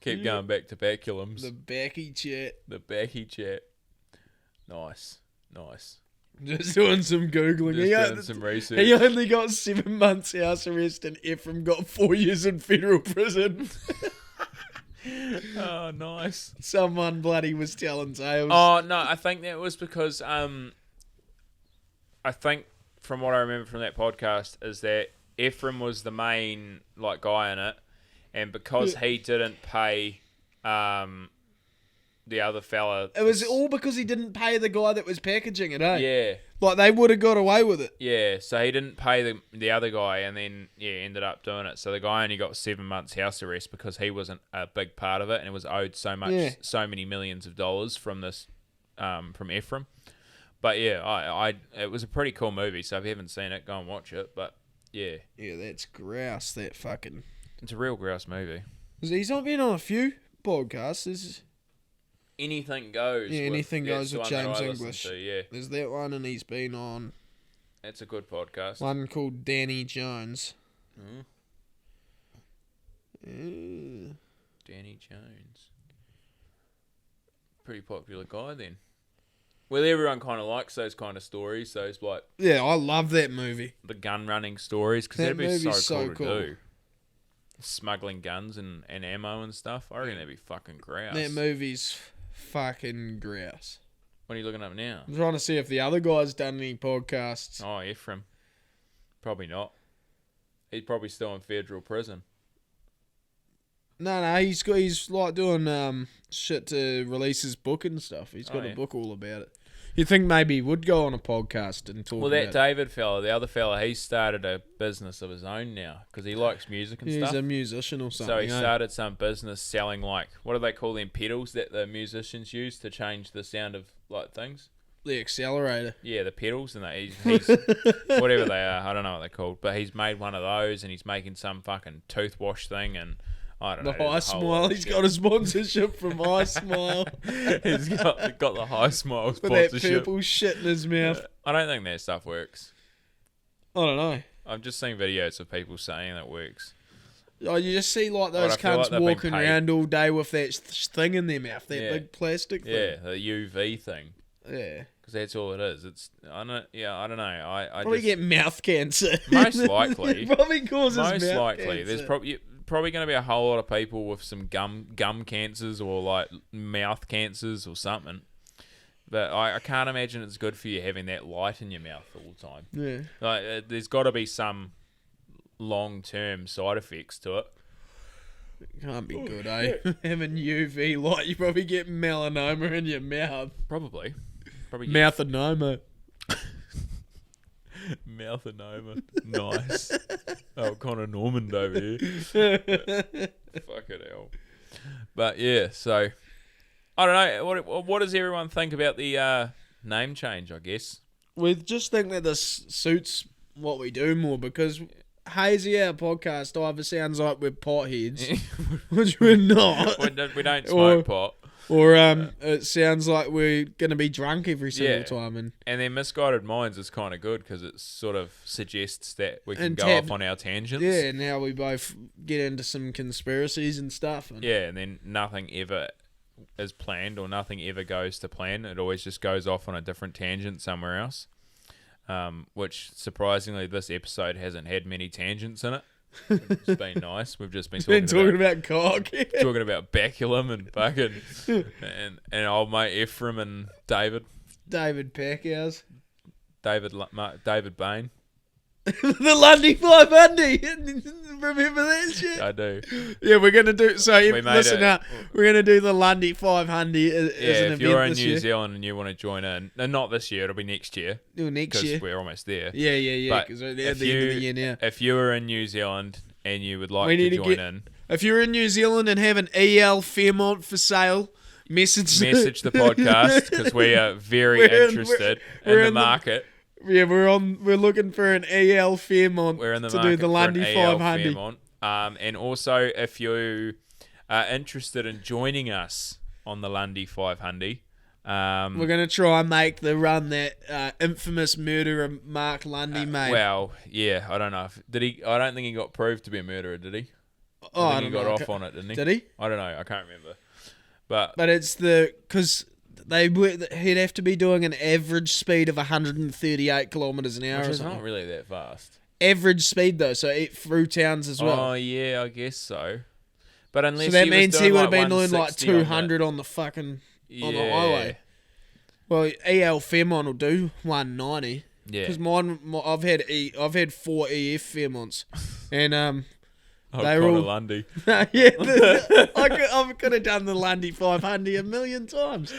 Keep going back to baculums. The backy chat. Nice. Just doing some Googling. Doing some research. He only got 7 months house arrest and Ephraim got 4 years in federal prison. Oh, nice. Someone bloody was telling tales. Oh, no, I think that was because, I think from what I remember from that podcast is that Ephraim was the main guy in it, and because he didn't pay the other fella... It was all because he didn't pay the guy that was packaging it, eh? Yeah. They would have got away with it. Yeah, so he didn't pay the other guy and then, ended up doing it. So the guy only got 7 months house arrest because he wasn't a big part of it and it was owed so many millions of dollars from this, from Ephraim. But yeah, it was a pretty cool movie, so if you haven't seen it, go and watch it. But yeah. Yeah, that's grouse, that fucking... It's a real grouse movie. He's not been on a few podcasts. Anything Goes. Yeah, Anything Goes with James English. To, There's that one, and he's been on... That's a good podcast. One called Danny Jones. Danny Jones. Pretty popular guy then. Well, everyone kind of likes those kind of stories. Those yeah, I love that movie. The gun running stories because that'd be so cool to do. Smuggling guns and ammo and stuff. I reckon that'd be fucking grouse. That movie's fucking grouse. What are you looking up now? I'm trying to see if the other guy's done any podcasts. Oh, Ephraim. Probably not. He's probably still in federal prison. No, he's doing shit to release his book and stuff. He's got a book all about it. You think maybe he would go on a podcast and talk about it? Well, that David fella, the other fella, he started a business of his own now because he likes music and stuff. He's a musician or something. So he started some business selling what do they call them pedals that the musicians use to change the sound of things? The accelerator. Yeah, the pedals and he's whatever they are. I don't know what they're called, but he's made one of those and he's making some fucking toothwash thing and. I don't know. The High Smile. He's got a sponsorship from High Smile. He's got the High Smile sponsorship. With that purple shit in his mouth. I don't think that stuff works. I don't know. I've just seen videos of people saying it works. Oh, you just see those cunts walking around all day with that thing in their mouth, that big plastic thing. Yeah, the UV thing. Yeah. Because that's all it is. I don't know. I probably get mouth cancer. Most likely. It probably causes mouth cancer. Most likely. There's probably going to be a whole lot of people with some gum cancers or mouth cancers or something. But I can't imagine it's good for you having that light in your mouth all the time. Yeah. There's got to be some long-term side effects to it. It can't be good, eh? Having UV light, you probably get melanoma in your mouth. Probably. Mouthanoma. Mouthanoma. Nice. Oh, Connor Normand over here. Fucking hell. But yeah, so I don't know. What does everyone think about the name change? I guess we just think that this suits what we do more because Hazy, our podcast, either sounds like we're potheads, which we're not. We don't smoke pot. Or it sounds like we're going to be drunk every single time. And then Misguided Minds is kind of good because it sort of suggests that we can go off on our tangents. Yeah, now we both get into some conspiracies and stuff. And then nothing ever is planned or nothing ever goes to plan. It always just goes off on a different tangent somewhere else. Which, surprisingly, this episode hasn't had many tangents in it. It's been nice. We've just been talking about cock. Talking about Baculum and fucking and old mate Ephraim and David Packhouse. David Bain. The Lundy 500. Remember that shit? I do. Yeah, we're gonna do. So listen up. We're gonna do the Lundy 500 as an event. If you're in New Zealand and you want to join in, no, not this year. It'll be next year. Next year. We're almost there. Yeah. Because we're at the end of the year now. If you are in New Zealand and you would like to join in, if you're in New Zealand and have an EL Fairmont for sale, message the podcast because we are very interested in the market. Yeah, we're looking for an EL Fairmont to do the Lundy 500. And also, if you are interested in joining us on the Lundy 500, we're going to try and make the run that infamous murderer Mark Lundy made. Well, yeah, I don't know. I don't think he got proved to be a murderer, did he? I think he got off on it, didn't he? Did he? I don't know. I can't remember. But it's because he'd have to be doing an average speed of 138 kilometres an hour. Which or is something. not really that fast. Average speed though, so through towns as well. Oh yeah, I guess so. But unless that means he would have been doing like 200 on the fucking on the highway. Well, EL Fairmont will do 190. Yeah. Because I've had 4 EF Fairmonts, and they were all Lundy. I could have done the Lundy 500 a million times.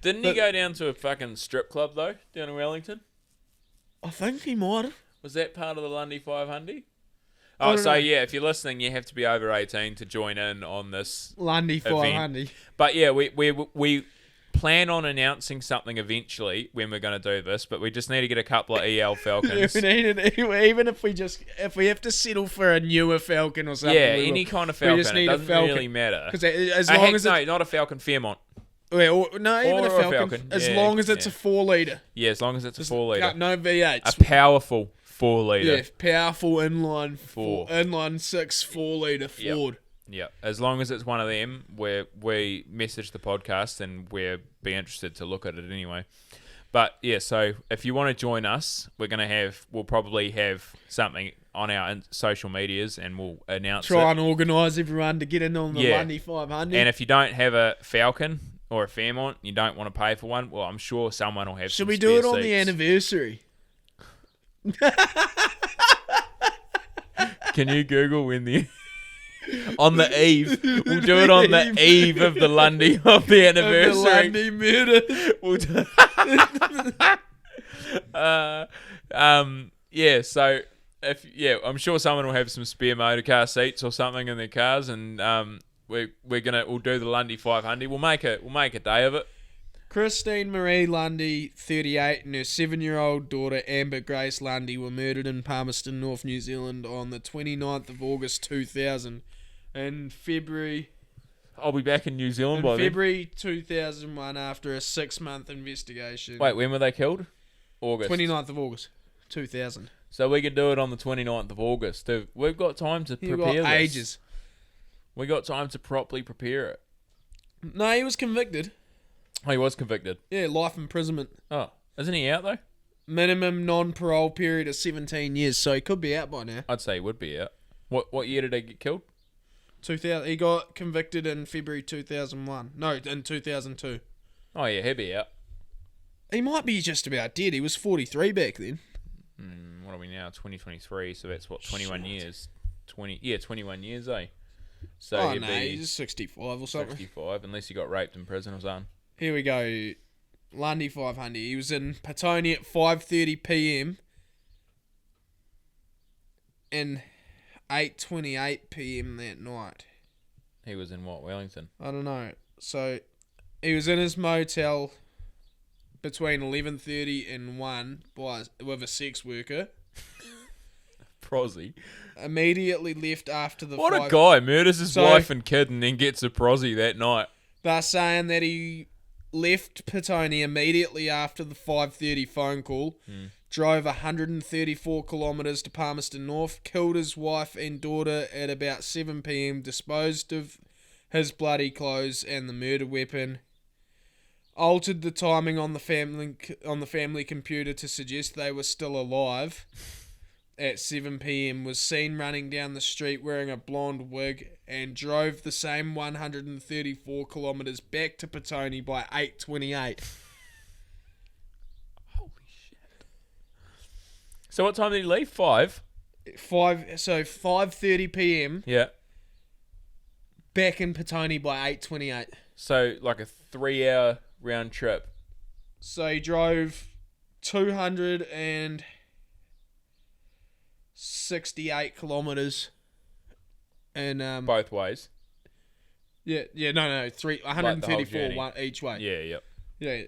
Didn't he go down to a fucking strip club though, down in Wellington? I think he might have. Was that part of the Lundy 500? Oh, so yeah, if you're listening, you have to be over 18 to join in on this Lundy 500. Event. But yeah, we plan on announcing something eventually when we're going to do this, but we just need to get a couple of EL Falcons. We need it, even if we have to settle for a newer Falcon or something. Yeah, any kind of Falcon. It doesn't really matter. Because as long as not a Falcon Fairmont. Even a Falcon. As long as it's a 4-litre. Yeah, as long as it's a 4-litre. No V8s. A powerful 4-litre. Yeah, powerful inline 6 4-litre Ford. Yeah, as long as it's one of them, we message the podcast and we'll be interested to look at it anyway. But yeah, so if you want to join us, we'll probably have something on our social medias and we'll announce it. Try and organise everyone to get in on the Lundy 500. And if you don't have a Falcon or a Fairmont, you don't want to pay for one, well, I'm sure someone will have some spare seats. Should we do it on the anniversary? Can you Google when the... on the eve. We'll do it on the eve of the Lundy of the anniversary. Of the Lundy murder. We'll do... so I'm sure someone will have some spare motor car seats or something in their cars, and we'll do the Lundy 500. We'll make a day of it. Christine Marie Lundy, 38, and her 7-year-old daughter Amber Grace Lundy were murdered in Palmerston, North New Zealand on the 29th of August 2000. In February... I'll be back in New Zealand by then. February 2001 after a 6-month investigation. Wait, when were they killed? August. 29th of August 2000. So we could do it on the 29th of August. We've got time to prepare this. You've got ages. We got time to properly prepare it. No, he was convicted. Oh, he was convicted? Yeah, life imprisonment. Oh, isn't he out though? Minimum non-parole period of 17 years, so he could be out by now. I'd say he would be out. What year did he get killed? 2000. He got convicted in February 2001. No, in 2002. Oh yeah, he'd be out. He might be just about dead. He was 43 back then. What are we now? 2023, so that's what, 21 years? 21 years, eh? So he'd be he's 65 or something. 65, unless he got raped in prison or something. Here we go. Lundy 500. He was in Petone at 5:30 p.m. and 8:28 p.m. that night. He was in what, Wellington? I don't know. So he was in his motel between 11:30 and 1 with a sex worker. Prosy. Immediately left after the What a guy. Murders his wife and kid and then gets a prosy that night. They're saying that he left Petone immediately after the 5:30 phone call, drove 134 kilometres to Palmerston North, killed his wife and daughter at about 7 p.m, disposed of his bloody clothes and the murder weapon, altered the timing on the family computer to suggest they were still alive at 7 p.m, was seen running down the street wearing a blonde wig, and drove the same 134 kilometres back to Petone by 8:28. Holy shit. So what time did he leave? 5? 5:30 p.m. Yeah. Back in Petone by 8:28. So like a 3-hour round trip. So he drove 268 kilometres. And both ways. No, 134 one each way. Yeah, yep. Yeah.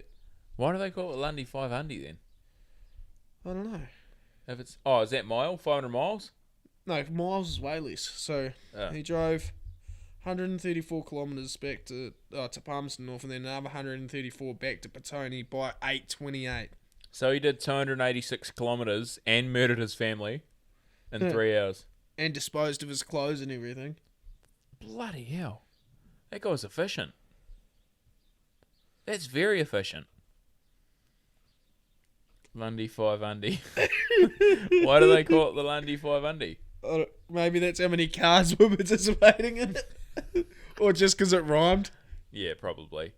Why do they call it Lundy 500 then? I don't know. If it's is that 500 miles? No, miles is way less. So he drove 134 kilometres back to Palmerston North, and then another 134 back to Petone by 8:28. So he did 286 kilometres and murdered his family in 3 hours. And disposed of his clothes and everything. Bloody hell. That guy's efficient. That's very efficient. Lundy 500. Why do they call it the Lundy 500? Maybe that's how many cars were participating in it. Or just because it rhymed. Yeah, probably.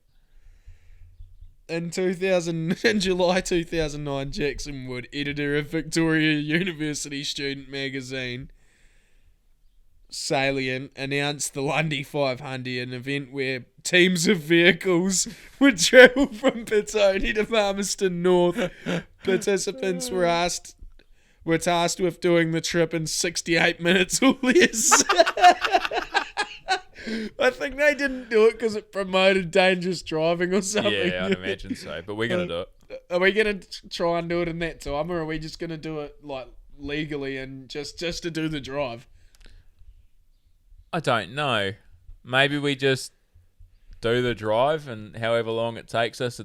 In July 2009, Jackson Wood, editor of Victoria University Student Magazine, Salient, announced the Lundy 500, an event where teams of vehicles would travel from Petone to Palmerston North. Participants were tasked with doing the trip in 68 minutes or less. I think they didn't do it because it promoted dangerous driving or something. Yeah, I'd imagine so, but we're going to do it. Are we going to try and do it in that time, or are we just going to do it like legally and just to do the drive? I don't know. Maybe we just do the drive, and however long it takes us,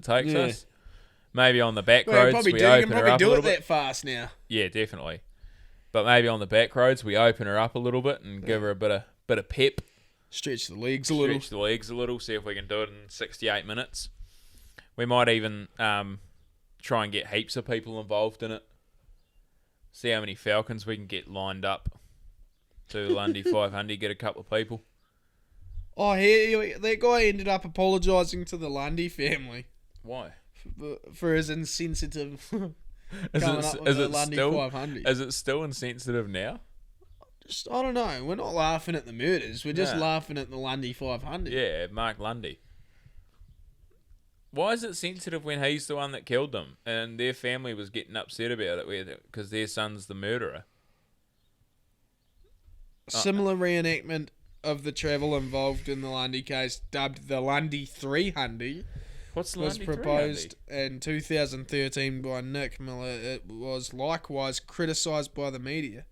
Maybe on the back roads we open her up a little bit. You can probably do it that fast now. Yeah, definitely. But maybe on the back roads we open her up a little bit and give her a bit of pep. Stretch the legs a little. See if we can do it in 68 minutes. We might even try and get heaps of people involved in it. See how many Falcons we can get lined up to Lundy 500, get a couple of people. Oh, that guy ended up apologising to the Lundy family. Why? For his insensitive Is it still insensitive now? I don't know. We're not laughing at the murders. We're just laughing at the Lundy 500. Yeah, Mark Lundy. Why is it sensitive when he's the one that killed them and their family was getting upset about it because their son's the murderer? Similar reenactment of the travel involved in the Lundy case, dubbed the Lundy 300, was proposed in 2013 by Nick Miller. It was likewise criticised by the media.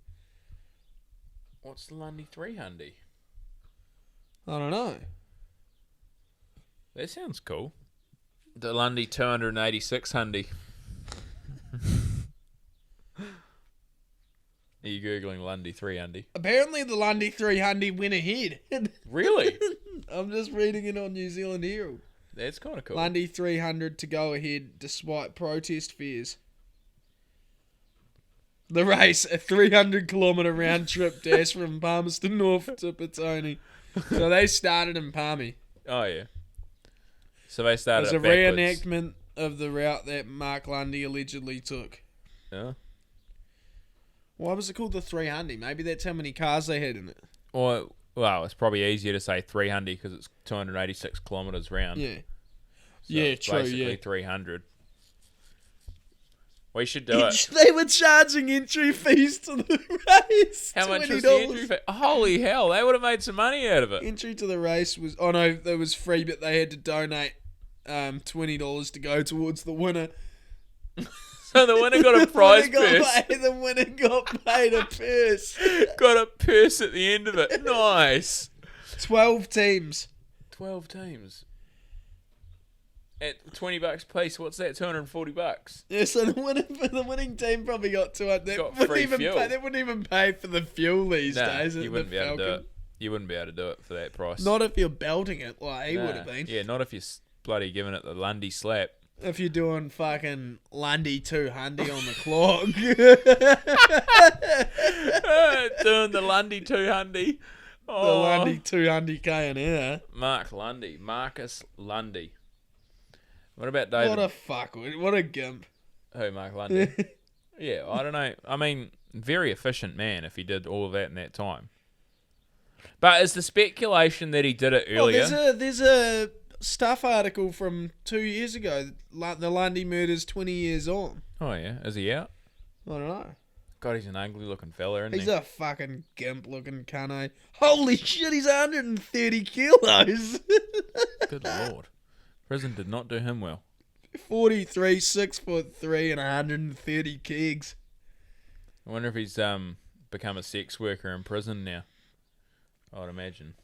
What's the Lundy 300? I don't know. That sounds cool. The Lundy 286 hundy. Are you Googling Lundy 300? Apparently the Lundy 300 went ahead. Really? I'm just reading it on New Zealand Herald. That's kind of cool. Lundy 300 to go ahead despite protest fears. The race, a 300-kilometre round trip dash from Palmerston North to Petone. So they started in Palmy. Oh, yeah. So they started It was a reenactment of the route that Mark Lundy allegedly took. Yeah. Why was it called the 300? Maybe that's how many cars they had in it. Well, it's probably easier to say 300 because it's 286 kilometres round. Yeah. So yeah, true, basically 300. We should do it. They were charging entry fees to the race. How much was the entry fee? Holy hell, they would have made some money out of it. Entry to the race was... Oh, no, it was free, but they had to donate $20 to go towards the winner. So the winner got a prize purse. The winner got paid a purse. Got a purse at the end of it. Nice. 12 teams. 12 teams. At $20 piece, what's that? $240. Yeah, so the winning team probably got 200. Got free fuel. They wouldn't even pay for the fuel these days. You wouldn't be able to do it. You wouldn't be able to do it for that price. Not if you're belting it like he would have been. Yeah, not if you're bloody giving it the lundy slap. If you're doing fucking lundy 200 on the clock. Doing the lundy 200. Oh. The lundy 200k an hour. Marcus Lundy. What about David? What a fuckwit. What a gimp. Who, Mark Lundy? Yeah, I don't know. I mean, very efficient man if he did all of that in that time. But is the speculation that he did it earlier? Oh, there's a Stuff article from 2 years ago. The Lundy murder's 20 years on. Oh, yeah. Is he out? I don't know. God, he's an ugly looking fella, isn't He's a fucking gimp looking cunno. Holy shit, he's 130 kilos. Good lord. Prison did not do him well. 43, 6'3", and 130 kegs. I wonder if he's become a sex worker in prison now. I would imagine.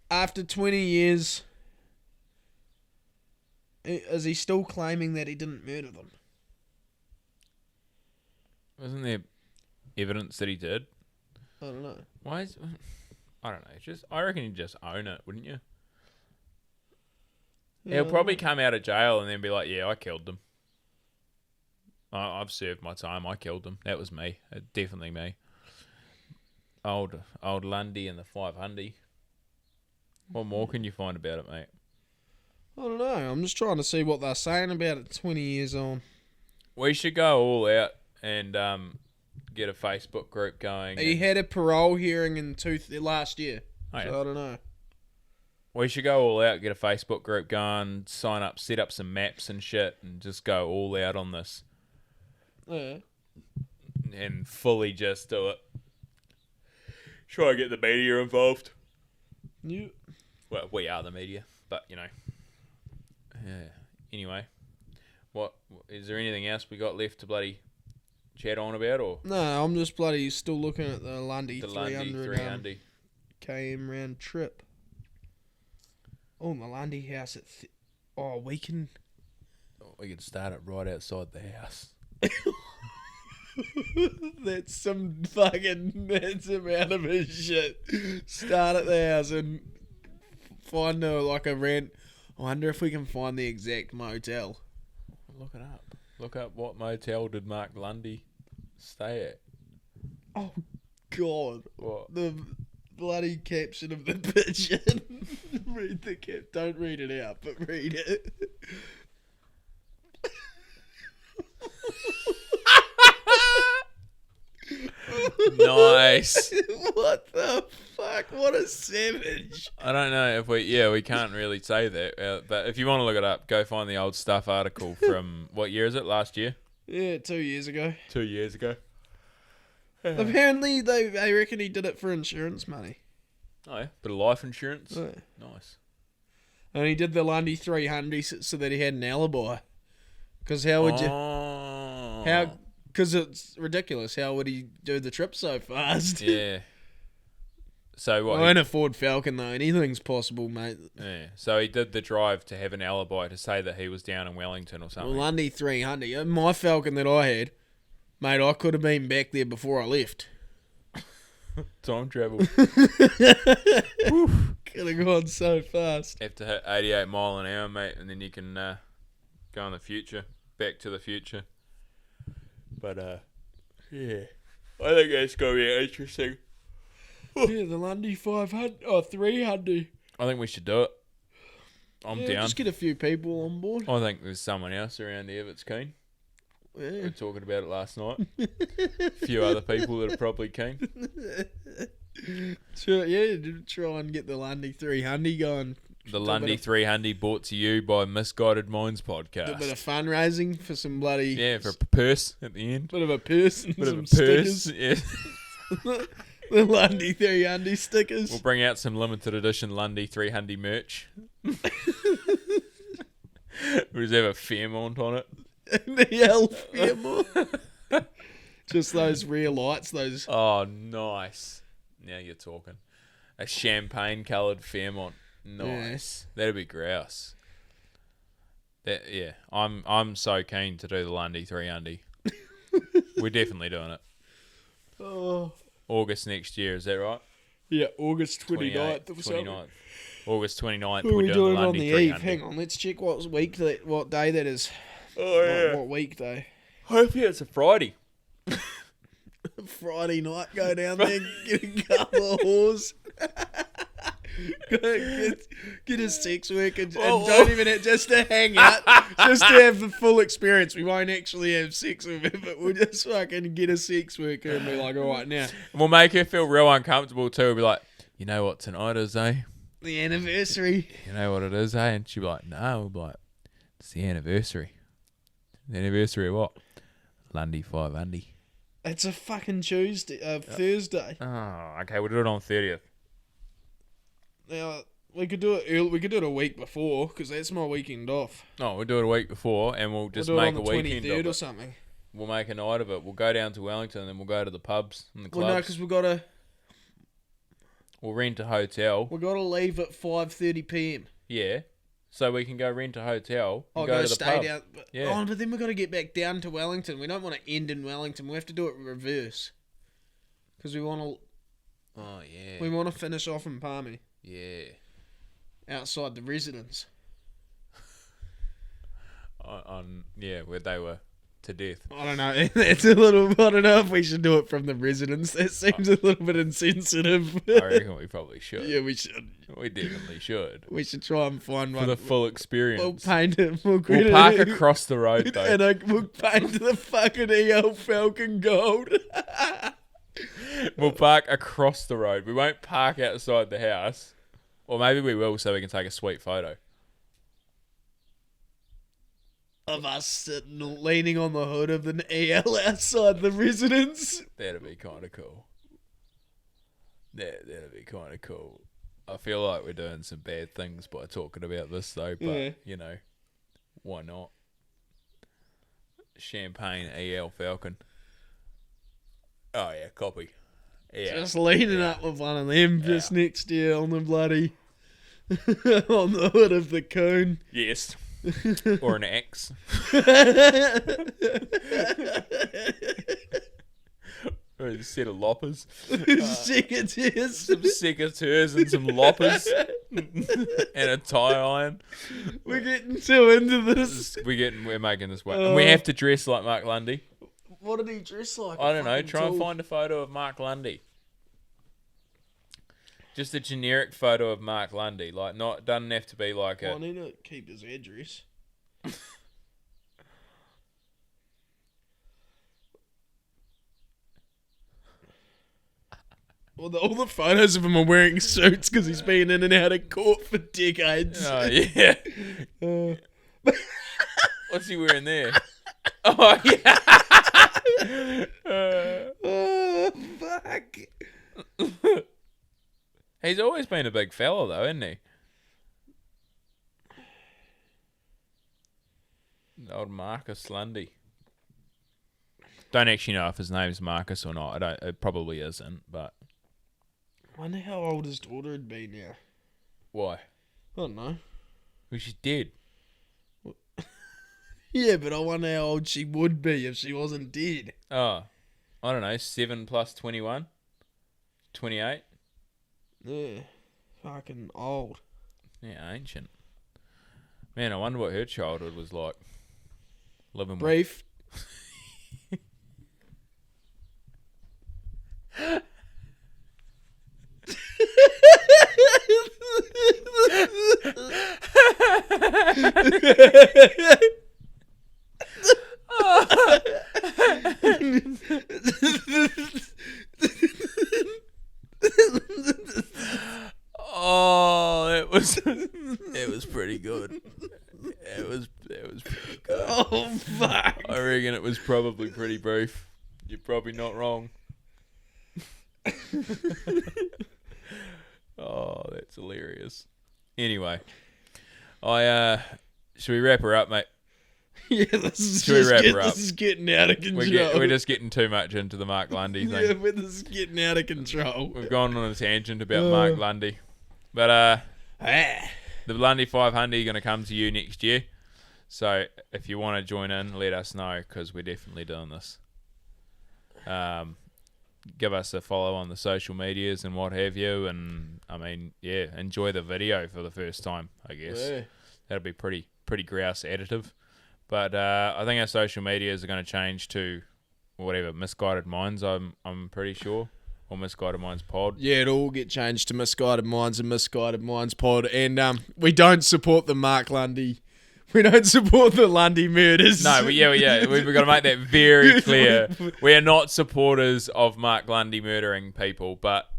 After 20 years, is he still claiming that he didn't murder them? Wasn't there evidence that he did? I don't know. Why is... I don't know. I reckon he'd just own it, wouldn't you? Yeah, he'll probably come out of jail and then be like, yeah, I killed them. I've served my time. I killed them. That was me. Definitely me. Old Lundy and the 500. What more can you find about it, mate? I don't know. I'm just trying to see what they're saying about it 20 years on. We should go all out and get a Facebook group going. He had a parole hearing in last year. Oh, yeah. So I don't know. We should go all out, get a Facebook group going, sign up, set up some maps and shit, and just go all out on this. Yeah. And fully just do it. Try to get the media involved. You. Well, we are the media, but you know. Yeah. Anyway, what is there anything else we got left to bloody chat on about, or? No, I'm just bloody still looking at the Lundy 300 km round trip. Oh, the Lundy house at... we can... We can start it right outside the house. That's some fucking massive amount of his shit. Start at the house and find a rent. I wonder if we can find the exact motel. Look it up. Look up what motel did Mark Lundy stay at. Oh, God. What? The bloody caption of the picture. Read the cap. Don't read it out, but read it. Nice. What the fuck? What a savage. I don't know if we can't really say that, but if you want to look it up, go find the old Stuff article from, what year is it? Last year? Yeah, 2 years ago. 2 years ago. Apparently, they reckon he did it for insurance money. Oh, yeah. Bit of life insurance. Yeah. Nice. And he did the Lundy 300 so that he had an alibi. Because how would you... Because it's ridiculous. How would he do the trip so fast? Yeah. So what? Well, in a Ford Falcon, though, anything's possible, mate. Yeah. So he did the drive to have an alibi to say that he was down in Wellington or something. Well, Lundy 300. My Falcon that I had, mate, I could have been back there before I left. Time travel. Could have gone so fast. Have to hit 88 mile an hour, mate, and then you can go in the future. Back to the future. But, yeah. I think that's going to be interesting. Yeah, the Lundy 500 or 300. I think we should do it. I'm down. Just get a few people on board. I think there's someone else around here that's keen. Yeah. We were talking about it last night. A few other people that are probably keen. Sure, yeah, try and get the Lundy 300 going The Lundy 300 brought to you by Misguided Minds podcast. A bit of fundraising for some bloody... Yeah, for a purse at the end. Bit of a purse and bit some of a purse, stickers. Yeah. The Lundy 300 stickers. We'll bring out some limited edition Lundy 300 merch. We'll just have a Fairmont on it. The L Fairmont. Just those rear lights, those... Oh, nice. Now you're talking. A champagne-coloured Fairmont. Nice. Yeah. That'd be grouse. Yeah, I'm so keen to do the Lundy 300. We're definitely doing it. Oh. August next year, is that right? Yeah, August 29th. 29th. August 29th, we're doing the it on Lundy the 300. eve. Hang on, let's check what day that is. Oh, yeah. What weekday? Hopefully it's a Friday. Friday night, go down there, get a couple of whores. Get a sex work and don't even have, just to hang out, just to have the full experience. We won't actually have sex with her, but we'll just fucking get a sex worker and be like, all right, now. We'll make her feel real uncomfortable too. We'll be like, you know what tonight is, eh? The anniversary. You know what it is, eh? And she'll be like, no. We'll be like, it's the anniversary. The anniversary of what? Lundy 500. It's a fucking Thursday. Oh, okay. We'll do it on 30th. Now, we could do it early. We could do it a week before, because that's my weekend off. Oh, we'll do it a week before, and we'll just we'll make a weekend of it. or something. We'll make a night of it. We'll go down to Wellington, and then we'll go to the pubs and the clubs. Well, no, because we'll rent a hotel. We've got to leave at 5:30 p.m. Yeah. So we can go rent a hotel and go to the stay pub. down. Yeah. Oh, but then we've got to get back down to Wellington. We don't want to end in Wellington. We have to do it reverse. Because we want to... Oh, yeah. We want to finish off in Palmy. Yeah. Outside the residence. Yeah, where they were to death. I don't know. That's a little... I don't know if we should do it from the residence. That seems a little bit insensitive. I reckon we probably should. Yeah, we should. We definitely should. We should try and find one. For the full experience. We'll paint it. We'll park across the road, though. And we'll paint the fucking EL Falcon gold. We'll park across the road. We won't park outside the house. Or maybe we will so we can take a sweet photo. Of us sitting, leaning on the hood of an EL outside the residence. That'd be kind of cool. That'd be kind of cool. I feel like we're doing some bad things by talking about this, though. But, you know, why not? Champagne EL Falcon. Oh, yeah, copy. Yeah. Just leaning up with one of them just next to you on the bloody... on the hood of the cone. Yes. Or an axe. Or a set of loppers. Secateurs. Some secateurs and some loppers. And a tie iron. We're getting too into this. We're making this work. And we have to dress like Mark Lundy. What did he dress like? I don't know. Try and find a photo of Mark Lundy. Just a generic photo of Mark Lundy. Like, doesn't have to be like I need to keep his address. Well, all the photos of him are wearing suits because he's been in and out of court for decades. Oh, yeah. What's he wearing there? Oh, yeah. Oh, fuck. He's always been a big fella, though, hasn't he? Old Marcus Lundy. Don't actually know if his name's Marcus or not. It probably isn't, but... I wonder how old his daughter would be now. Why? I don't know. Well, she's dead. Yeah, but I wonder how old she would be if she wasn't dead. Oh. I don't know. 7 plus 21? 28? Yeah. Fucking old. Yeah, ancient. Man, I wonder what her childhood was like. Living brief. Oh, it was was pretty good. It was pretty good. Oh, fuck. I reckon it was probably pretty brief. You're probably not wrong. Oh, that's hilarious. Anyway, should we wrap her up, mate? Yeah, this is getting out of control. We're just getting too much into the Mark Lundy thing. Yeah, we're just getting out of control. We've gone on a tangent about Mark Lundy. But the Lundy 500 are going to come to you next year. So if you want to join in, let us know, because we're definitely doing this. Give us a follow on the social medias and what have you. And, I mean, yeah, enjoy the video for the first time, I guess. Yeah. That'll be pretty grouse additive. But I think our social medias are going to change to whatever, Misguided Minds, I'm pretty sure. Or Misguided Minds Pod. Yeah, it'll all get changed to Misguided Minds and Misguided Minds Pod. And we don't support the Mark Lundy. We don't support the Lundy murders. No, we've got to make that very clear. We are not supporters of Mark Lundy murdering people, but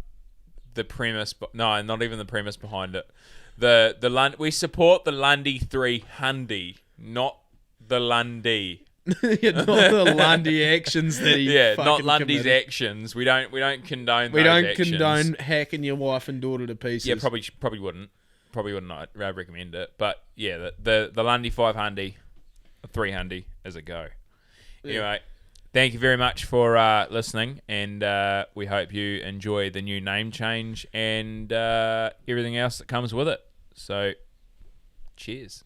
the premise... No, not even the premise behind it. We support the Lundy 300, not the Lundy. Not the Lundy actions that he not Lundy's committed. Actions. We don't condone those We don't actions. condone hacking your wife and daughter to pieces. Yeah, probably wouldn't. Probably wouldn't. I'd recommend it. But yeah, the Lundy 500, 300 is a go. Yeah. Anyway, thank you very much for listening, and we hope you enjoy the new name change and everything else that comes with it. So, cheers.